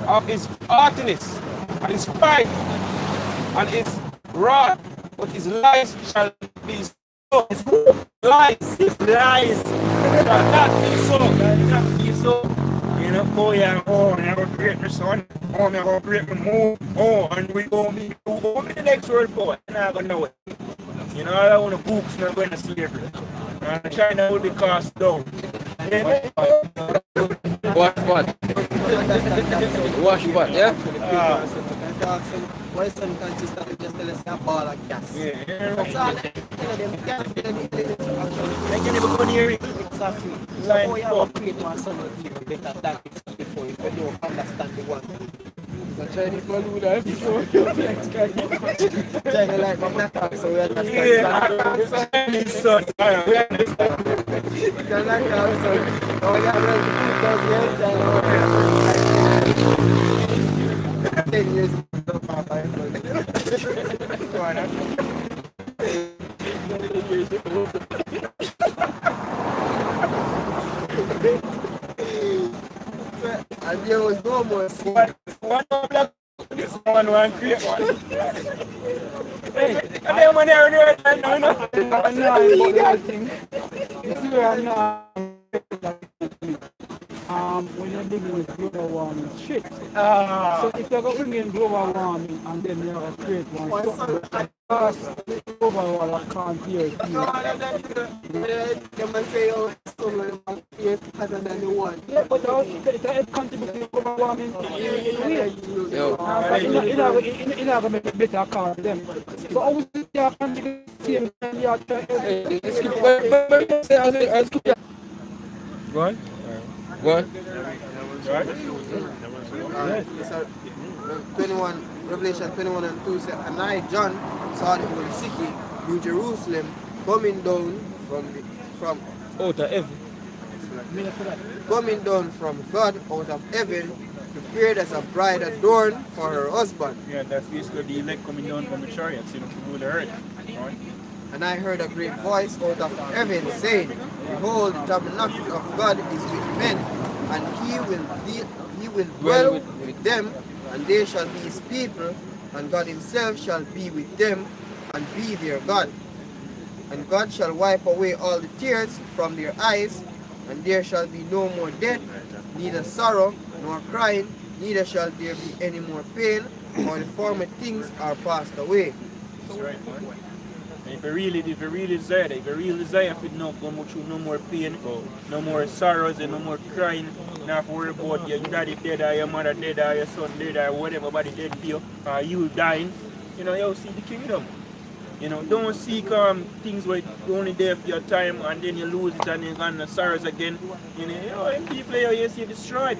of his haughtiness, and his pride, and his wrath, but his lies shall be so. His lies shall not be so. Not be so. You know, oh yeah, oh, I have a great my son. Oh, I have a great my move. Oh, and we going to be the next word for it. I'm not going to know it. You know, I want to books, not going to slavery. And China will be cast down. Wash what? Wash what, yeah? Why some consistent just tell us a ball of gas? Yeah. That's all. Them can't get any I can never go near it. exactly. So how you have to create one son of people better than it before you don't understand the one. The Chinese man would have China like my knockout, so we understand. Yeah, Chinese son. We understand. The knockout, so oh yeah, well, 10 years ago, Papa. And there was no more. One black, this one create one. Hey, I don't want to hear it. When you're dealing with global warming shit. So if you're going to bring in global warming and then you're going to create one, because overall I can't hear it. They might say, oh, someone might be other than the one. Yeah, but it contributes to global warming in a way. You're not going to make it better account to them. So obviously you are contributing to the same Go on. Go on. 21, Revelation 21 and 2 says, and I, John, saw the holy city, New Jerusalem, coming down coming down from God out of heaven, prepared as a bride adorned for her husband. Yeah, that's basically the elect coming down from the chariots, you know, to rule the earth. Right? And I heard a great voice out of heaven saying, behold, the tabernacle of God is with men, and he will dwell with them, and they shall be his people, and God himself shall be with them, and be their God. And God shall wipe away all the tears from their eyes, and there shall be no more death, neither sorrow nor crying, neither shall there be any more pain, for the former things are passed away. That's right, man. And if you really desire that, if you really desire for no go through no more pain, no more sorrows and no more crying, not worry about your daddy dead or your mother dead or your son dead or whatever body dead for you, or you dying, you know, you'll see the kingdom. You know, don't seek things where you're only there for your time and then you lose it and you're going to sorrows again. You know, and people here you see destroyed.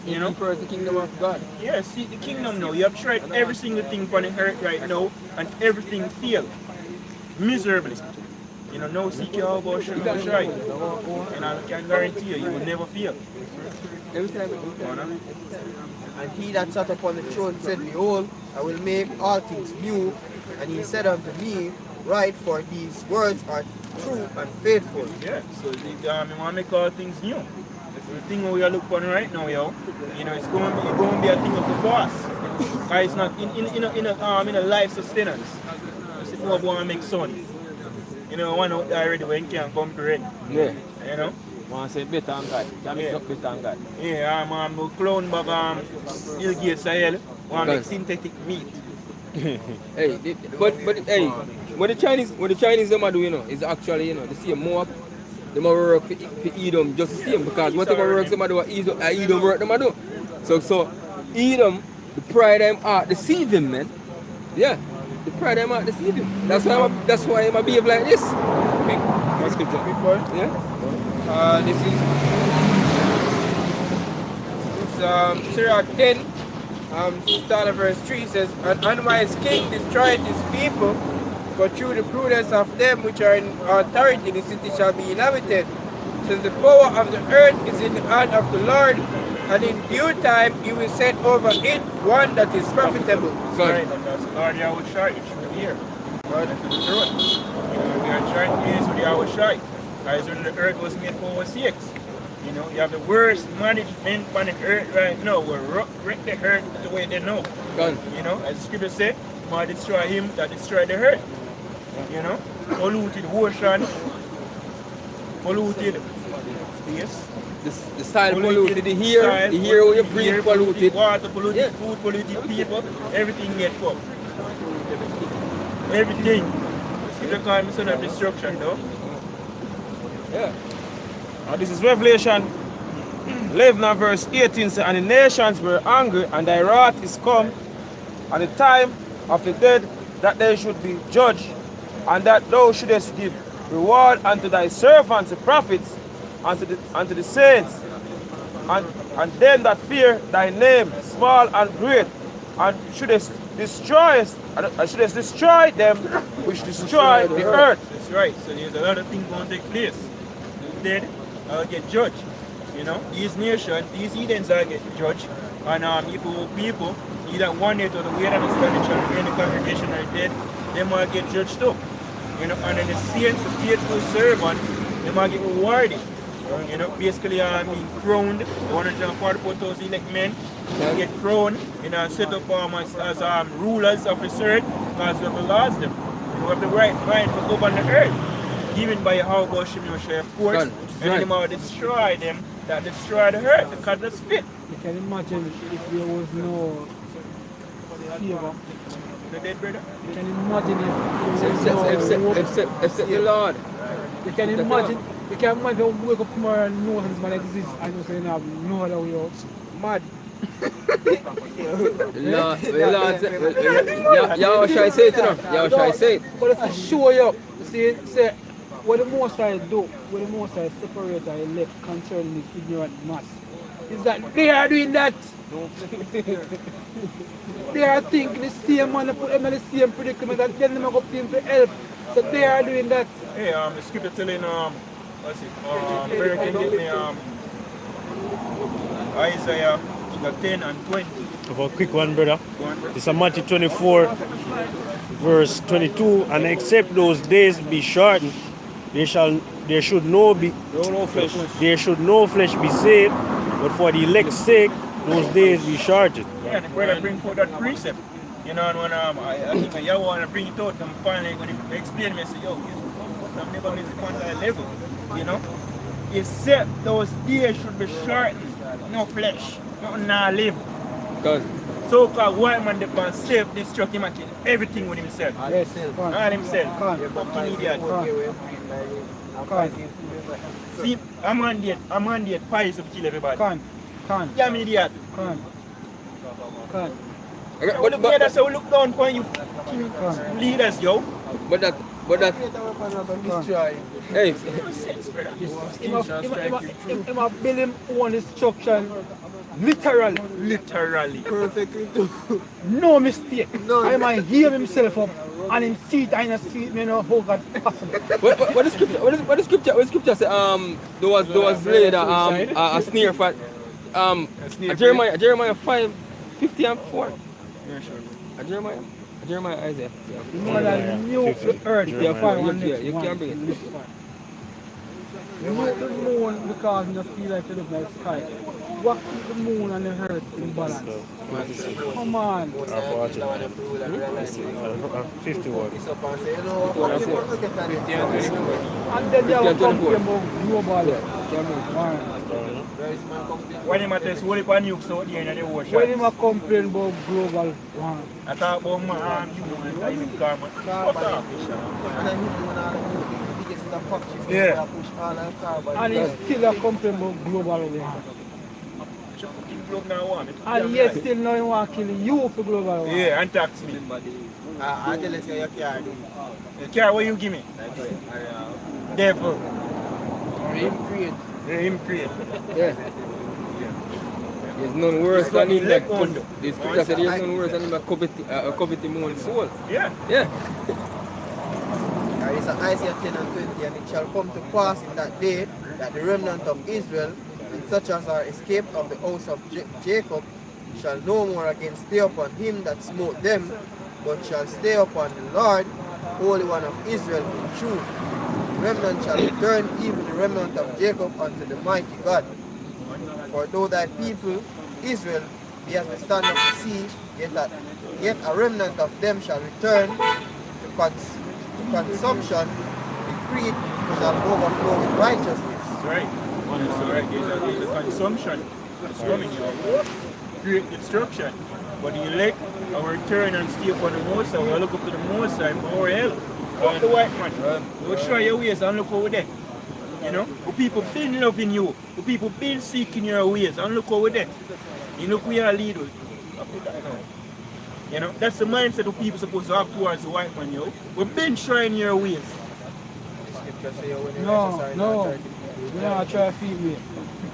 You know, first the kingdom of God. yeah, seek the kingdom now. You have tried every single thing on the earth right now and everything failed miserably. You know, now seek your about Shem try. And I can guarantee you will never fail. Every time. And he that sat upon the throne said, Behold, I will make all things new. And he said unto me, Write, for these words are true and faithful. Yeah, so you want to make all things new. The thing we are looking on right now, yo, you know, it's going to be a thing of the past. It's not in a life sustenance. It's more want to make son. You know, one out there already when can't comprehend. Yeah. You know? Want to say better than God. Can make up better than God. Yeah, I'm clone bag Bill Gates Sahel. Want to make synthetic meat. Hey, but hey, what the Chinese them are doing, you know, is actually, you know, the same more. They might work for Edom just the same, because whatever works them do, Edom work them do. So Edom, the pride them heart deceive him, man. Yeah, the pride them heart deceive him. That's why I'm behave like this. What's scripture? Yeah. This is Sirach 10. Start of verse 3 says, An unwise king destroyeth his people, but through the prudence of them which are in authority the city shall be inhabited. Says the power of the earth is in the hand of the Lord, and in due time he will set over it one that is profitable. Right, and that's Lord Yahushua, it should be here. God into the throne. You know, we are trying to use with Yahushua. Guys, when the earth was made for our sakes. You know, you have the worst management on the earth right now. We're wreck the earth the way they know. Done. You know, as the scripture says, might destroy him that destroy the earth. You know, polluted ocean, polluted space. The soil polluted, the air where you breathe polluted. Water polluted, food polluted, people, everything get fucked. Everything. Scripture calls me son of destruction, though. Yeah. This is Revelation 11 and verse 18 says, And the nations were angry, and thy wrath is come, and the time of the dead that they should be judged, and that thou shouldest give reward unto thy servants, the prophets, unto the saints, and them that fear thy name, small and great, and shouldest destroy them which destroy the earth. That's right. So there's a lot of things going to take place. The dead are get judged. You know, these nations, these heathens are get judged. And if people, either one day or the way that the church in the congregation are dead, they might get judged too. You know, and then the saints, the faithful servants, they might get rewarded. You know, basically being crowned, 144,000 elect men, they get crowned, you know, set up as rulers of the earth, because we have lost them. You know, we have the right mind to govern the earth, given by our Shem Yoshua, of course, and then they might destroy them, that destroy the earth, because that's fit. You can imagine if there was no favor. The dead brother? You can imagine if there was no Except the Lord. You can imagine wake up tomorrow and know this man exists and you say no, no other way out. Mad. Lord said, Yahushua say it to them. Yahushua say it. But it's to show you, say, what the Most High do, what the Most High separate and elect concerning the ignorant mass, is that they are doing that. They are thinking the same man put them in the same predicament and then they go up to him for help. So they are doing that. Hey, the scripture telling, what's it, where can get me, Isaiah 10 and 20. Of a quick one, brother. It's a Matthew 24, verse 22. And except those days be shortened, there should no flesh be saved, but for the elect's sake, those days be shortened. Yeah, the brother bring forth that precept. You know, and when I think you want to bring it out, I'm finally going to explain me, say, yo, I'm never going to on that level. You know? Except those days should be shortened, no flesh, nothing now live. Good. so-called white man that self-destruct him and kill everything with himself. Yes, All can. himself. Can. Fucking idiot. Can. See, a mandate pies to kill everybody. Can. Yeah, I'm an idiot. Can. But that's how we look down upon you fucking leaders, yo. But that hey, Him a build him own destruction. Literally. Perfectly too. No mistake. No. I might hear himself up and him see it and see it, you know, how God possible. what the scripture say? There was later a sneer for Jeremiah 5:50 and 4. Yeah, sure. Jeremiah Isaiah. The more than knew the earth, Yeah, find one yeah, next you one. can bring it. You know the moon because you just feel like you look like sky. What keep the moon and the earth in balance? Come on. 51. And then they have a complaint about global warming. When him test whole heap of nukes out there in the ocean. When him a complain about global warming. I talk about my you and I even carbon. Fuck off. Yeah. And he still a complain about global warming. Just fucking globe now one. And yet still now he want to kill you for global warming. Yeah, and tax me. I tell you, say you can't. The car what you give me? Devil. Him create. Yeah. There's none worse than him that this scripture said there's none worse than him that coveting one's soul. Yeah. Yeah. It's Isaiah 10 and 20, and it shall come to pass in that day that the remnant of Israel, and such as are escaped of the house of Jacob, shall no more again stay upon him that smote them, but shall stay upon the Lord, Holy One of Israel, in truth. The remnant shall return, even the remnant of Jacob, unto the mighty God. For though thy people, Israel, be as the sand of the sea, yet a remnant of them shall return to consumption, the creed shall overflow with righteousness. That's right. That's right. There's a consumption that's coming, you know. Great destruction. But the elect will return and stay upon the Most High. We'll look up to the Most High for our help. Fuck the white man. Don't try your ways and look over there. You know? The people been loving you. The people been seeking your ways and look over there. You look where you lead with. You know? That's the mindset of people supposed to have towards the white man, yo. We've been trying your ways. No. You know, try to feed me.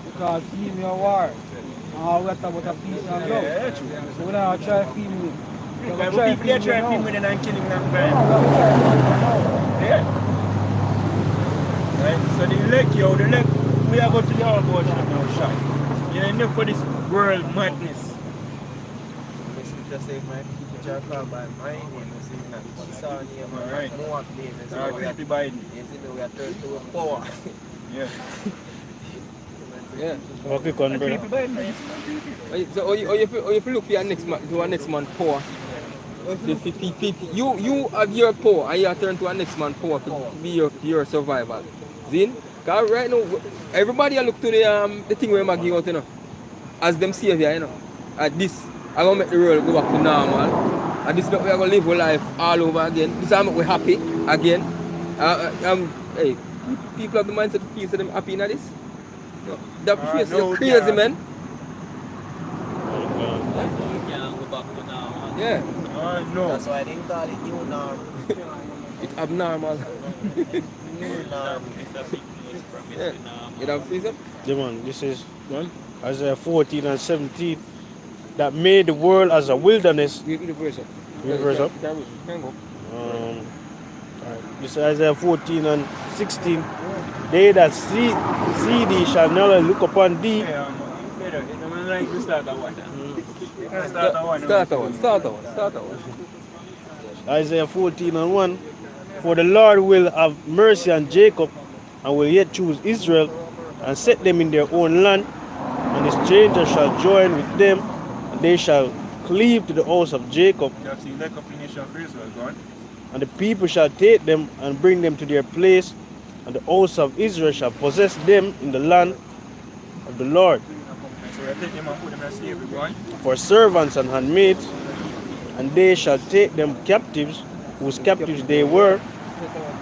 Because feed me a war. And we talk about a peace and love. Yeah, true. So we don't try to feed me. Because people they try to feed me and killing them. Yeah. Right? So the elect, yo, we are going to the all watch now, shot. You know, enough for this world madness. Just say my people shall call by my name, and say that Esau name and Right. Moab name. And Our say creepy Biden. we are turned to a power. Yeah. Yeah. Okay, con, brother. Creepy Biden, man. So if you look for your next man to a next man poor. You have your poor and you turn to a next man poor to be your survival. Zin? Because right now everybody look to the thing where Maggie out, you know, as them savior, you know. At this I'm gonna make the world go back to normal. And this we are gonna live our life all over again. This time we're happy again. Hey, people have the mindset to feel so them happy in this. No, that feels no, crazy, yeah. man. Yeah. No. That's why they call it new norm. It's abnormal. New norm. Yeah. You know what I'm saying? Yeah, man, this is Isaiah 14 and 17. That made the world as a wilderness. Read the verse up. Read the verse up. Can go. This is Isaiah 14 and 16. They that see thee shall never look upon thee. Yeah, better. I'm like to start that one. Start one. Isaiah 14 and 1. For the Lord will have mercy on Jacob and will yet choose Israel and set them in their own land, and the stranger shall join with them, and they shall cleave to the house of Jacob. That's the elect of the nation of Israel, God. And the people shall take them and bring them to their place, and the house of Israel shall possess them in the land of the Lord. So we take them and put them in slavery, boy. for servants and handmaids, and they shall take them captives, whose captives they were,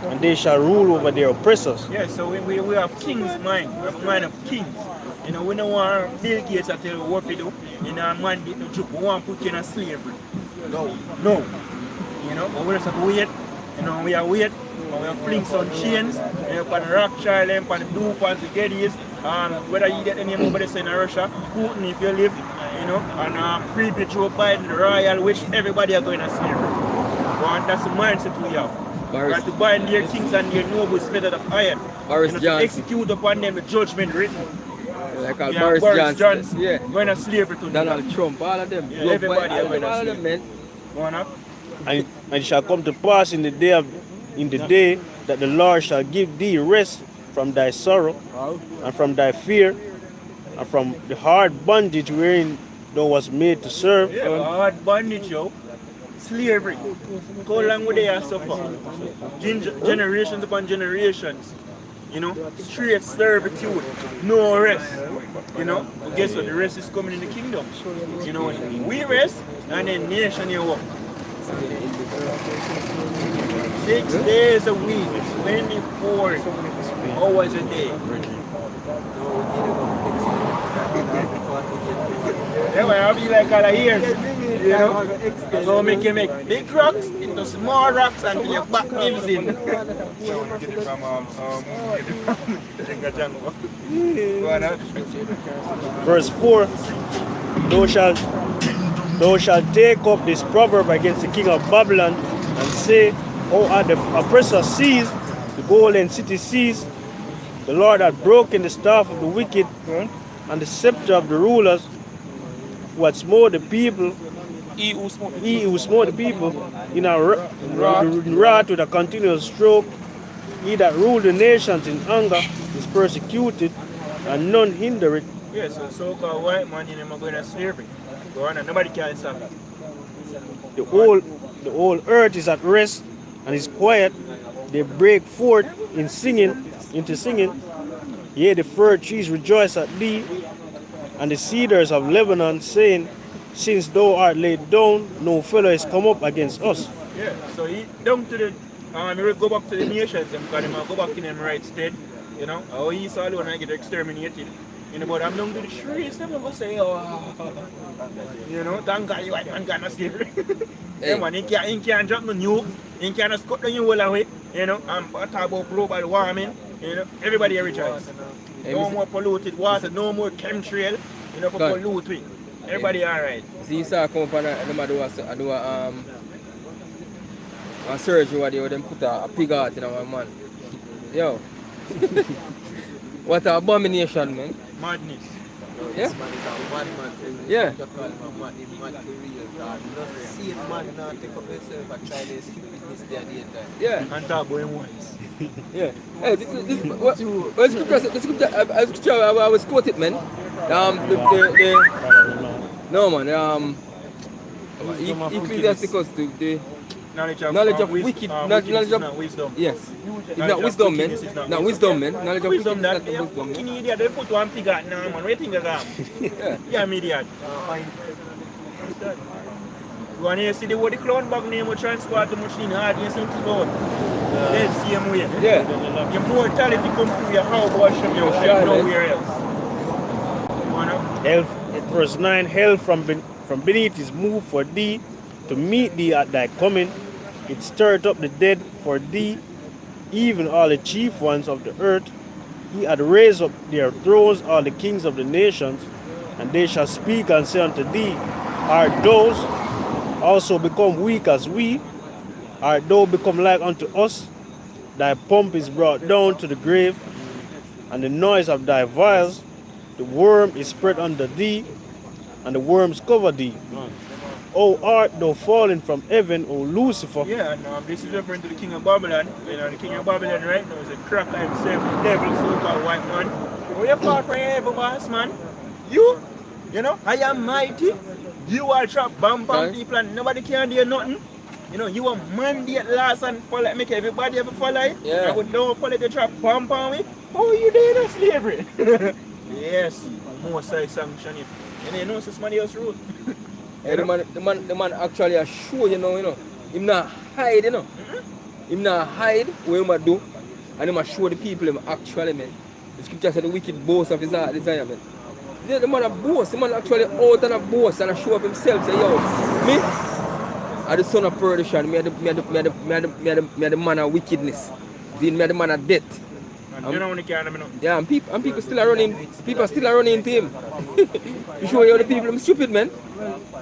and they shall rule over their oppressors. Yeah, so we have king's mind. We have mind of kings. You know, we don't want Bill Gates to tell you what to do. You know, man, we want to put you in a slavery. No. You know, but we just have to wait. You know, we are wait. And we have flings on chains. And you can Rothschild, and the Duke, and the Geddes. Whether you get any nobody say in Russia, Putin if you live, you know, and pre Joe Biden, the royal, which everybody are going to slavery. And that's the mindset we have. We have to bind their kings and their nobles feathered of iron. Boris you know, Johnson. to execute upon them the judgment written. Like Boris Johnson. Yeah. Going to slavery to Donald Trump, all of them. Yeah, everybody are going to all of slavery. them, man. Going up. And it shall come to pass in the day that the Lord shall give thee rest from thy sorrow, and from thy fear, and from the hard bondage wherein thou wast made to serve. Yeah, hard bondage, yo. Slavery. How long would they have suffer? Generations upon generations. You know, straight servitude, no rest. You know, but guess what? The rest is coming in the kingdom. You know, we rest, and then nation you work. 6 days a week, 24 hours a day. Yeah, well, I'll be like all of here. You know? So make you make big rocks into small rocks and your back gives in. Verse 4, thou shalt take up this proverb against the king of Babylon, and say, O are the oppressor seized, the golden city seized, the Lord hath broken the staff of the wicked, and the scepter of the rulers, who had smote the people, he who smote the people in wrath with a continuous stroke. He that ruled the nations in anger is persecuted, and none hinder it. Yeah, so-called white man, you know, going to slavery. Go on, and nobody can stop that. The whole earth is at rest and is quiet. They break forth into singing. Yea, the fir trees rejoice at thee, and the cedars of Lebanon, saying, since thou art laid down, no fellow is come up against us. Yeah, so he down to the, he will go back to the nations, and because he will go back in them right stead, you know, how he saw alone and get exterminated. You know, but I'm down to the trees, them will say, oh, you know, thank God you white man can't slavery. Yeah, man, he can't drop no nuke, he can't cut the new wall away, you know, and talk about global warming, you know, everybody rejoice. No more polluted water, no more chemtrail, you know, for pollute we. Everybody alright. See, you saw come up and do a surgery where they put a pig heart in our man. Yo. What an abomination, man. Madness. Yeah? This man is a madman. Yeah. You call him a mad, he's mad for real, God. Not see a man now take up himself and try to stupidness there at the end time. Yeah. And talk about him once. Yeah. Hey, the scripture I was quoted, man. No, man. Ecclesiasticus, the knowledge of wicked, knowledge of wisdom. Yes. It's not wisdom, man. Not wisdom, man. Knowledge of Wisdom wicked that is not wisdom, fucking man. idiot, they put one pig out now, man. What do you think of that? Yeah. Yeah, I'm idiot. You want to see the word the clown bag name will transport the machine hard, you see what then same way. Yeah. Your mortality come through your how wash up your shit nowhere else. Hell, verse 9, hell from beneath is moved for thee, to meet thee at thy coming. It stirred up the dead for thee, even all the chief ones of the earth. He had raised up their thrones, all the kings of the nations, and they shall speak and say unto thee, art those also become weak as we? Art thou become like unto us? Thy pomp is brought down to the grave, and the noise of thy vials, the worm is spread under thee, and the worms cover thee. O art thou fallen from heaven, O Lucifer? Yeah, and this is referring to the king of Babylon. You know, the king of Babylon right now is a cracker himself, the devil, so-called white man. Where you fall from heaven, boss, man? You know, I am mighty. You are trap bomb people and nobody can do nothing. You know, you are mandate last and follow, make everybody ever follow you. Yeah. I would never follow the trap bomb on me. How you doing in slavery? Yes. Most High sanction it. And you know it's somebody else rule. Yeah, the man actually a show, you know. Him not hide, you know. Him not hide what he might do. And he might show the people him actually, man. The scripture said the wicked boast of his heart desire, man. Yeah, the man a boast. The man actually out and a boast and a show up himself. Say, yo, me are the son of perdition. Me are the man of wickedness. Me are the man of death. And you know when you can't know. Yeah, and people still are running. People still are running to him. You show you the people I'm stupid, man.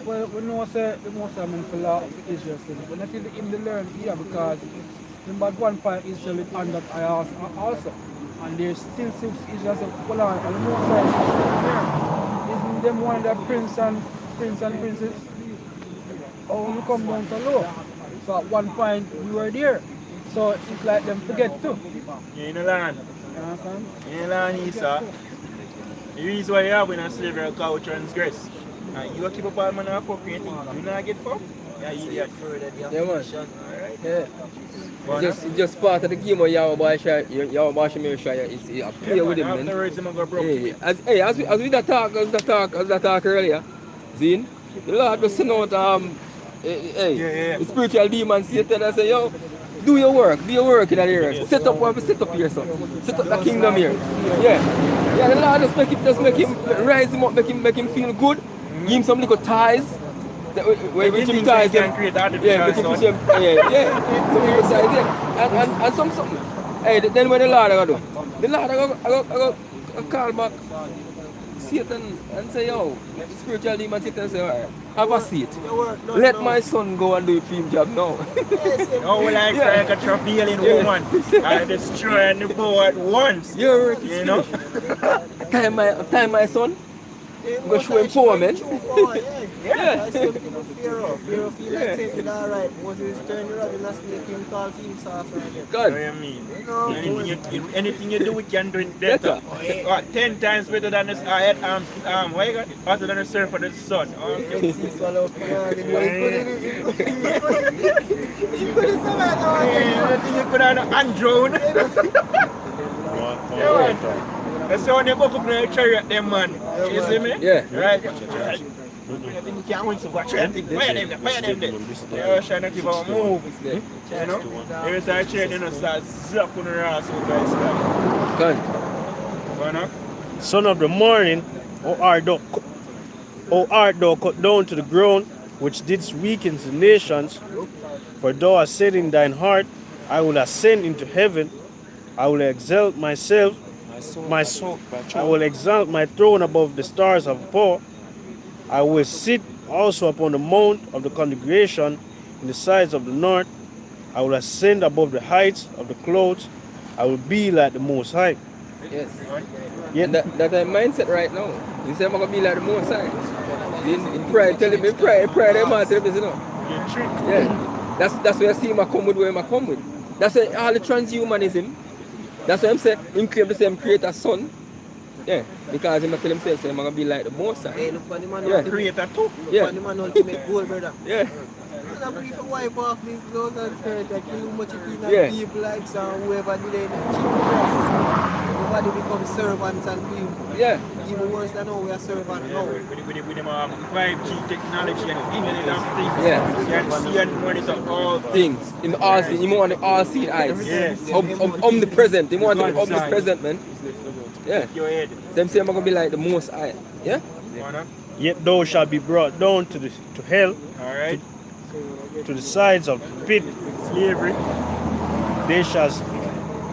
Well, we know say the most of them for law of Israel, but I feel him to learn here because remember at one point Israel is under IAS also. And there's still six Israel say, well, and the most there. Isn't them one of the prince and princess? Oh, you come down to low. So at one point we were there. So it's like them forget too. You're in the land. You understand? You're in the land, Esau. The reason why you have when a slavery cow transgress. And you keep up all man of fuck anything. You not get fucked? Yeah, idiot. Yeah, man. Alright. Yeah. It's just part of the game of Yahweh Shemir Shire. It's a play with him, man. Afterwards, I'm going to broke. As we that talk earlier, Zine, the Lord was send out the spiritual demons Satan and say, yo, do your work in that area. Set up what we set up here, son. Set up the kingdom here. Yeah. Yeah, the Lord just make him rise him up, make him feel good. Give him some little ties. Which him ties can create artificial sun. Yeah. Some little ties, yeah. And some. Hey, then when the Lord I go do? The Lord I go call back Satan and say, yo, spiritual demon Satan say, alright, have a seat. Let my son go and do a film job now. Oh, well, I cry like a travailing woman. I destroy the bow at once. You know? Time my son. I'm going to show him power, man. Yeah. Fear of feel like saying alright. Moses turn around and snake him call him soft again. God. What do you mean? Anything you do, we can do it better. 10 times better than this head arms. Why you got faster than the surf of the sun? Anything you could have done drone. That's how they go up in the chariot, them man. You see me? Yeah. Right? I think you can't win so much. Fire them there. They're trying to keep on move. You know? Every time I chariot, they start zapping around so guys. Good. Why not? Son of the morning, O art thou cut down to the ground, which didst weaken the nations. For thou hast said in thine heart, I will ascend into heaven. I will exalt myself. I will exalt my throne above the stars of power. I will sit also upon the mount of the congregation in the sides of the north. I will ascend above the heights of the clouds. I will be like the Most High. Yes. Yeah, that's a mindset right now. You say I'm gonna be like the Most High. In pride, telling me pride, them man tell me, you know. Yeah. That's where I see him come with where I come with. That's why all the transhumanism. That's why I'm saying him claim the same creator son. Yeah. Because him tell himself say I'm gonna be like the Most High. Hey, look for the man creator too. Yeah. Look for the man ultimate goal, brother. Yeah. I'm going to wipe off these clothes and skirt and kill much of people like some whoever do they everybody become servants and people. Yeah. Even worse than how we are servants now. With them 5G technology and Internet of Things. Yeah. You can see and monitor all things. In all see, you want the all see eyes. Yes. Omnipresent. You want the omnipresent, man. Yeah. Your head. Them say I'm gonna be like the Most High. Yeah? Yet thou shalt be brought down to hell. Alright. To the sides of the pit. Slavery.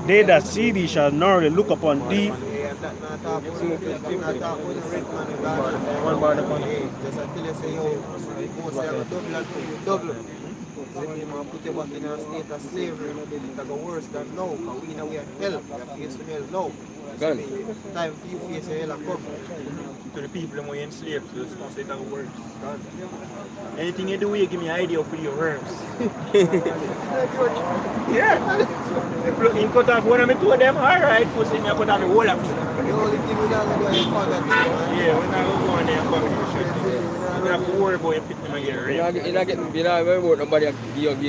They that see thee shall narrowly look upon thee. Put you back in a state of slavery, it's worse than now. We know we are hell, we are facing hell now. Gun. Time for you face hell and come. To the people who are enslaved, so it's not say that worse. Anything you do, you give me an idea for your herbs. Yeah. You cut off one of me two of them, alright, pussy, me I cut off the whole of it. The only thing we don't do is forget it. Yeah, we're not going to go on there and family shit. You don't have to worry about you pick them and get raped. You're not worry about nobody,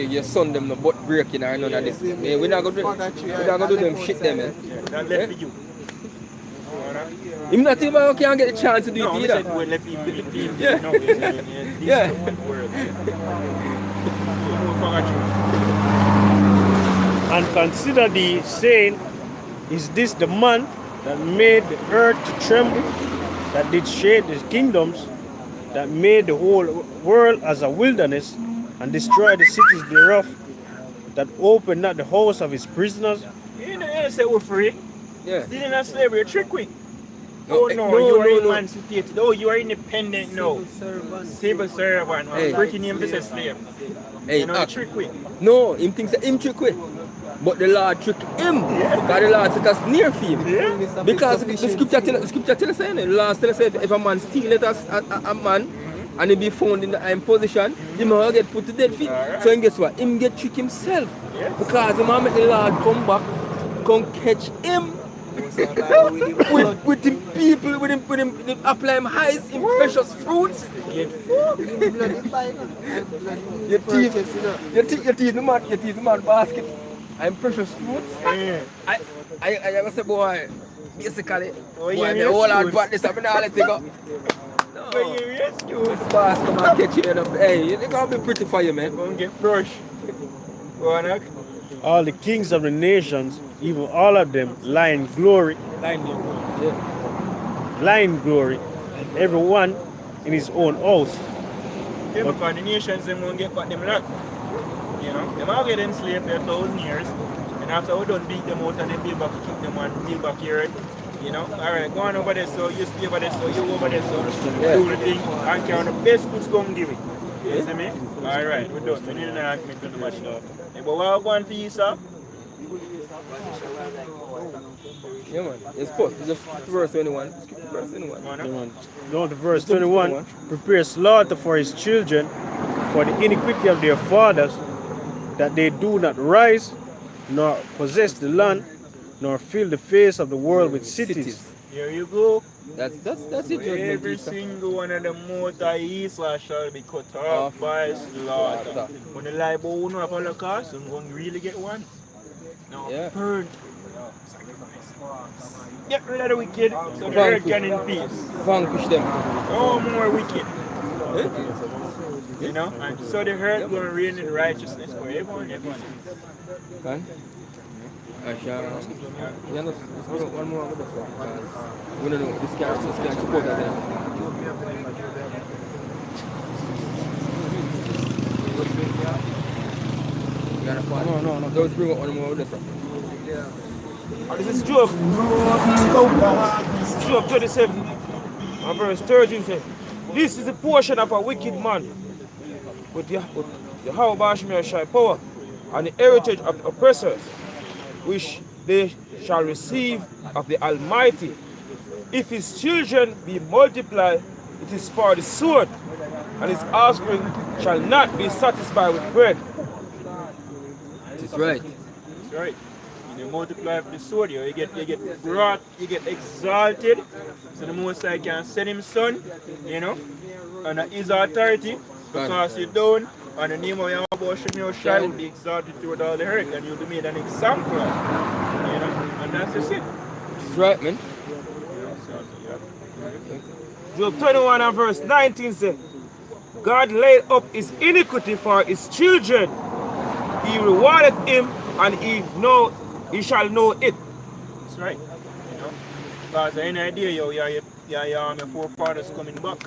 your son them no butt breaking or none of this. Yeah, we're not going to do them shit them, man. That left for you. Him not even can't get the chance to do No, it we either. said when left him with the team. Yeah. No, he's saying, this Yeah. is one word. No, forgot you. And consider thee, saying, is this the man that made the earth to tremble, that did shake the kingdoms, that made the whole world as a wilderness, and destroyed the cities thereof, that opened not the house of his prisoners? You know, say we're free. Yeah. Still in a slavery, trick quick. No, Oh no, no, you are no, no. emancipated. Oh, you are independent now. Civil servant. Hey. Pretty name this is slave. Hey, You know, act. trick quick. No, him thinks that him trick we. But the Lord trick him. Because the Lord took us near for him. Yeah. Because the scripture tell us, the Lord tell us if a man steal it as a man and he be found in the high position, he might get put to death for it. Alright. So and guess what? Him get trick himself. Yes. Because he might make the Lord come back, come catch him. with him people, with him apply him highs in precious fruits. Get Your teeth, the man basket. I'm precious fruits. yeah. I was say, boy, basically, Oh, boy, yeah, the yes, whole lot dude. but this, I'm not let it go. But you rescue. The boss come and catch you up. Hey, it's gonna be pretty for you, man. Go and get brush. Go on, knock. All the kings of the nations, even all of them, lie in glory, Line them. lie in glory, everyone in his own house. Yeah, because the nations them won't get back them lot. You know, them all get enslaved for 1,000 years. And after we don't beat them out and then build back, keep them and build back here. You know, alright, go on over there, so you stay over there, so you over there, so do the thing and carry on the best goods come give it. You see me? Alright, we're done. We need an argument to the match now. Hey, but what I want for you, sir? Yeah, man. It's post. Just skip to verse 21. Skip to verse 21. Go on, Come huh? on. Go to verse 21. Prepare slaughter for his children, for the iniquity of their fathers, that they do not rise, nor possess the land, nor fill the face of the world with cities. Here you go. That's it, judgment. Every Easter. single one of the multi-Israel shall be cut off by slaughter. When the lie about one of Holocaust, I'm going to really get one. Now, Yeah. burn. Get rid of the wicked, so the earth can in peace. Vanquish them. No more wicked. Eh? You know? And so the earth will reign in righteousness forever and ever. Can? Yeah, let's go one more with us. We don't know. This guy support us there. No. Let's bring up one more with us. And this is Job. Job 27 and verse 13 says, this is the portion of a wicked man with the Yahweh shall power and the heritage of oppressors, which they shall receive of the Almighty. If his children be multiplied, it is for the sword, and his offspring shall not be satisfied with bread. That's right. That's right. You multiply for the sword, you get brought, you get exalted. So the Most High can send him son, you know, under his authority, because you're down, and the name of Yahweh Shai will be exalted throughout all the earth, and you'll be made an example of, you know, and that's just it. That's right, man. Job 21 and verse 19 says, God laid up his iniquity for his children. He rewarded him, and he shall know it. That's right. You know, because any idea, your forefathers coming back.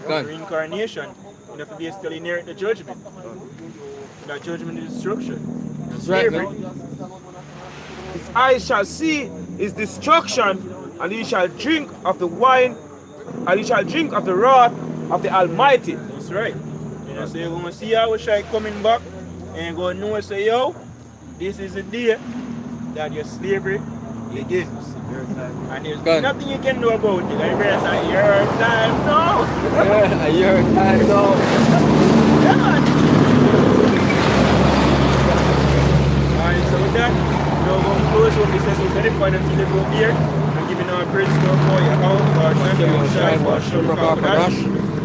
God. Reincarnation. You have to basically inherit the judgment. That judgment is destruction. That's right, Slavery. man. His eyes shall see his destruction, and he shall drink of the wine, and he shall drink of the wrath of the Almighty. That's right. You know, so you're going to see how Shai coming back, and you're going to know, say, yo, this is the day that your slavery begins. And there's God. nothing you can do about it. Like, it's a your time now. Yeah, a year time now. Alright, so with that, we're going to close up this episode of Final Till Go here. And giving our praise to our boy, our Shem, our Shem, our Shem,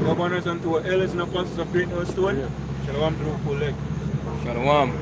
our banners unto our elders and apostles of Great North Stone. Shalom to the full leg. Shalom.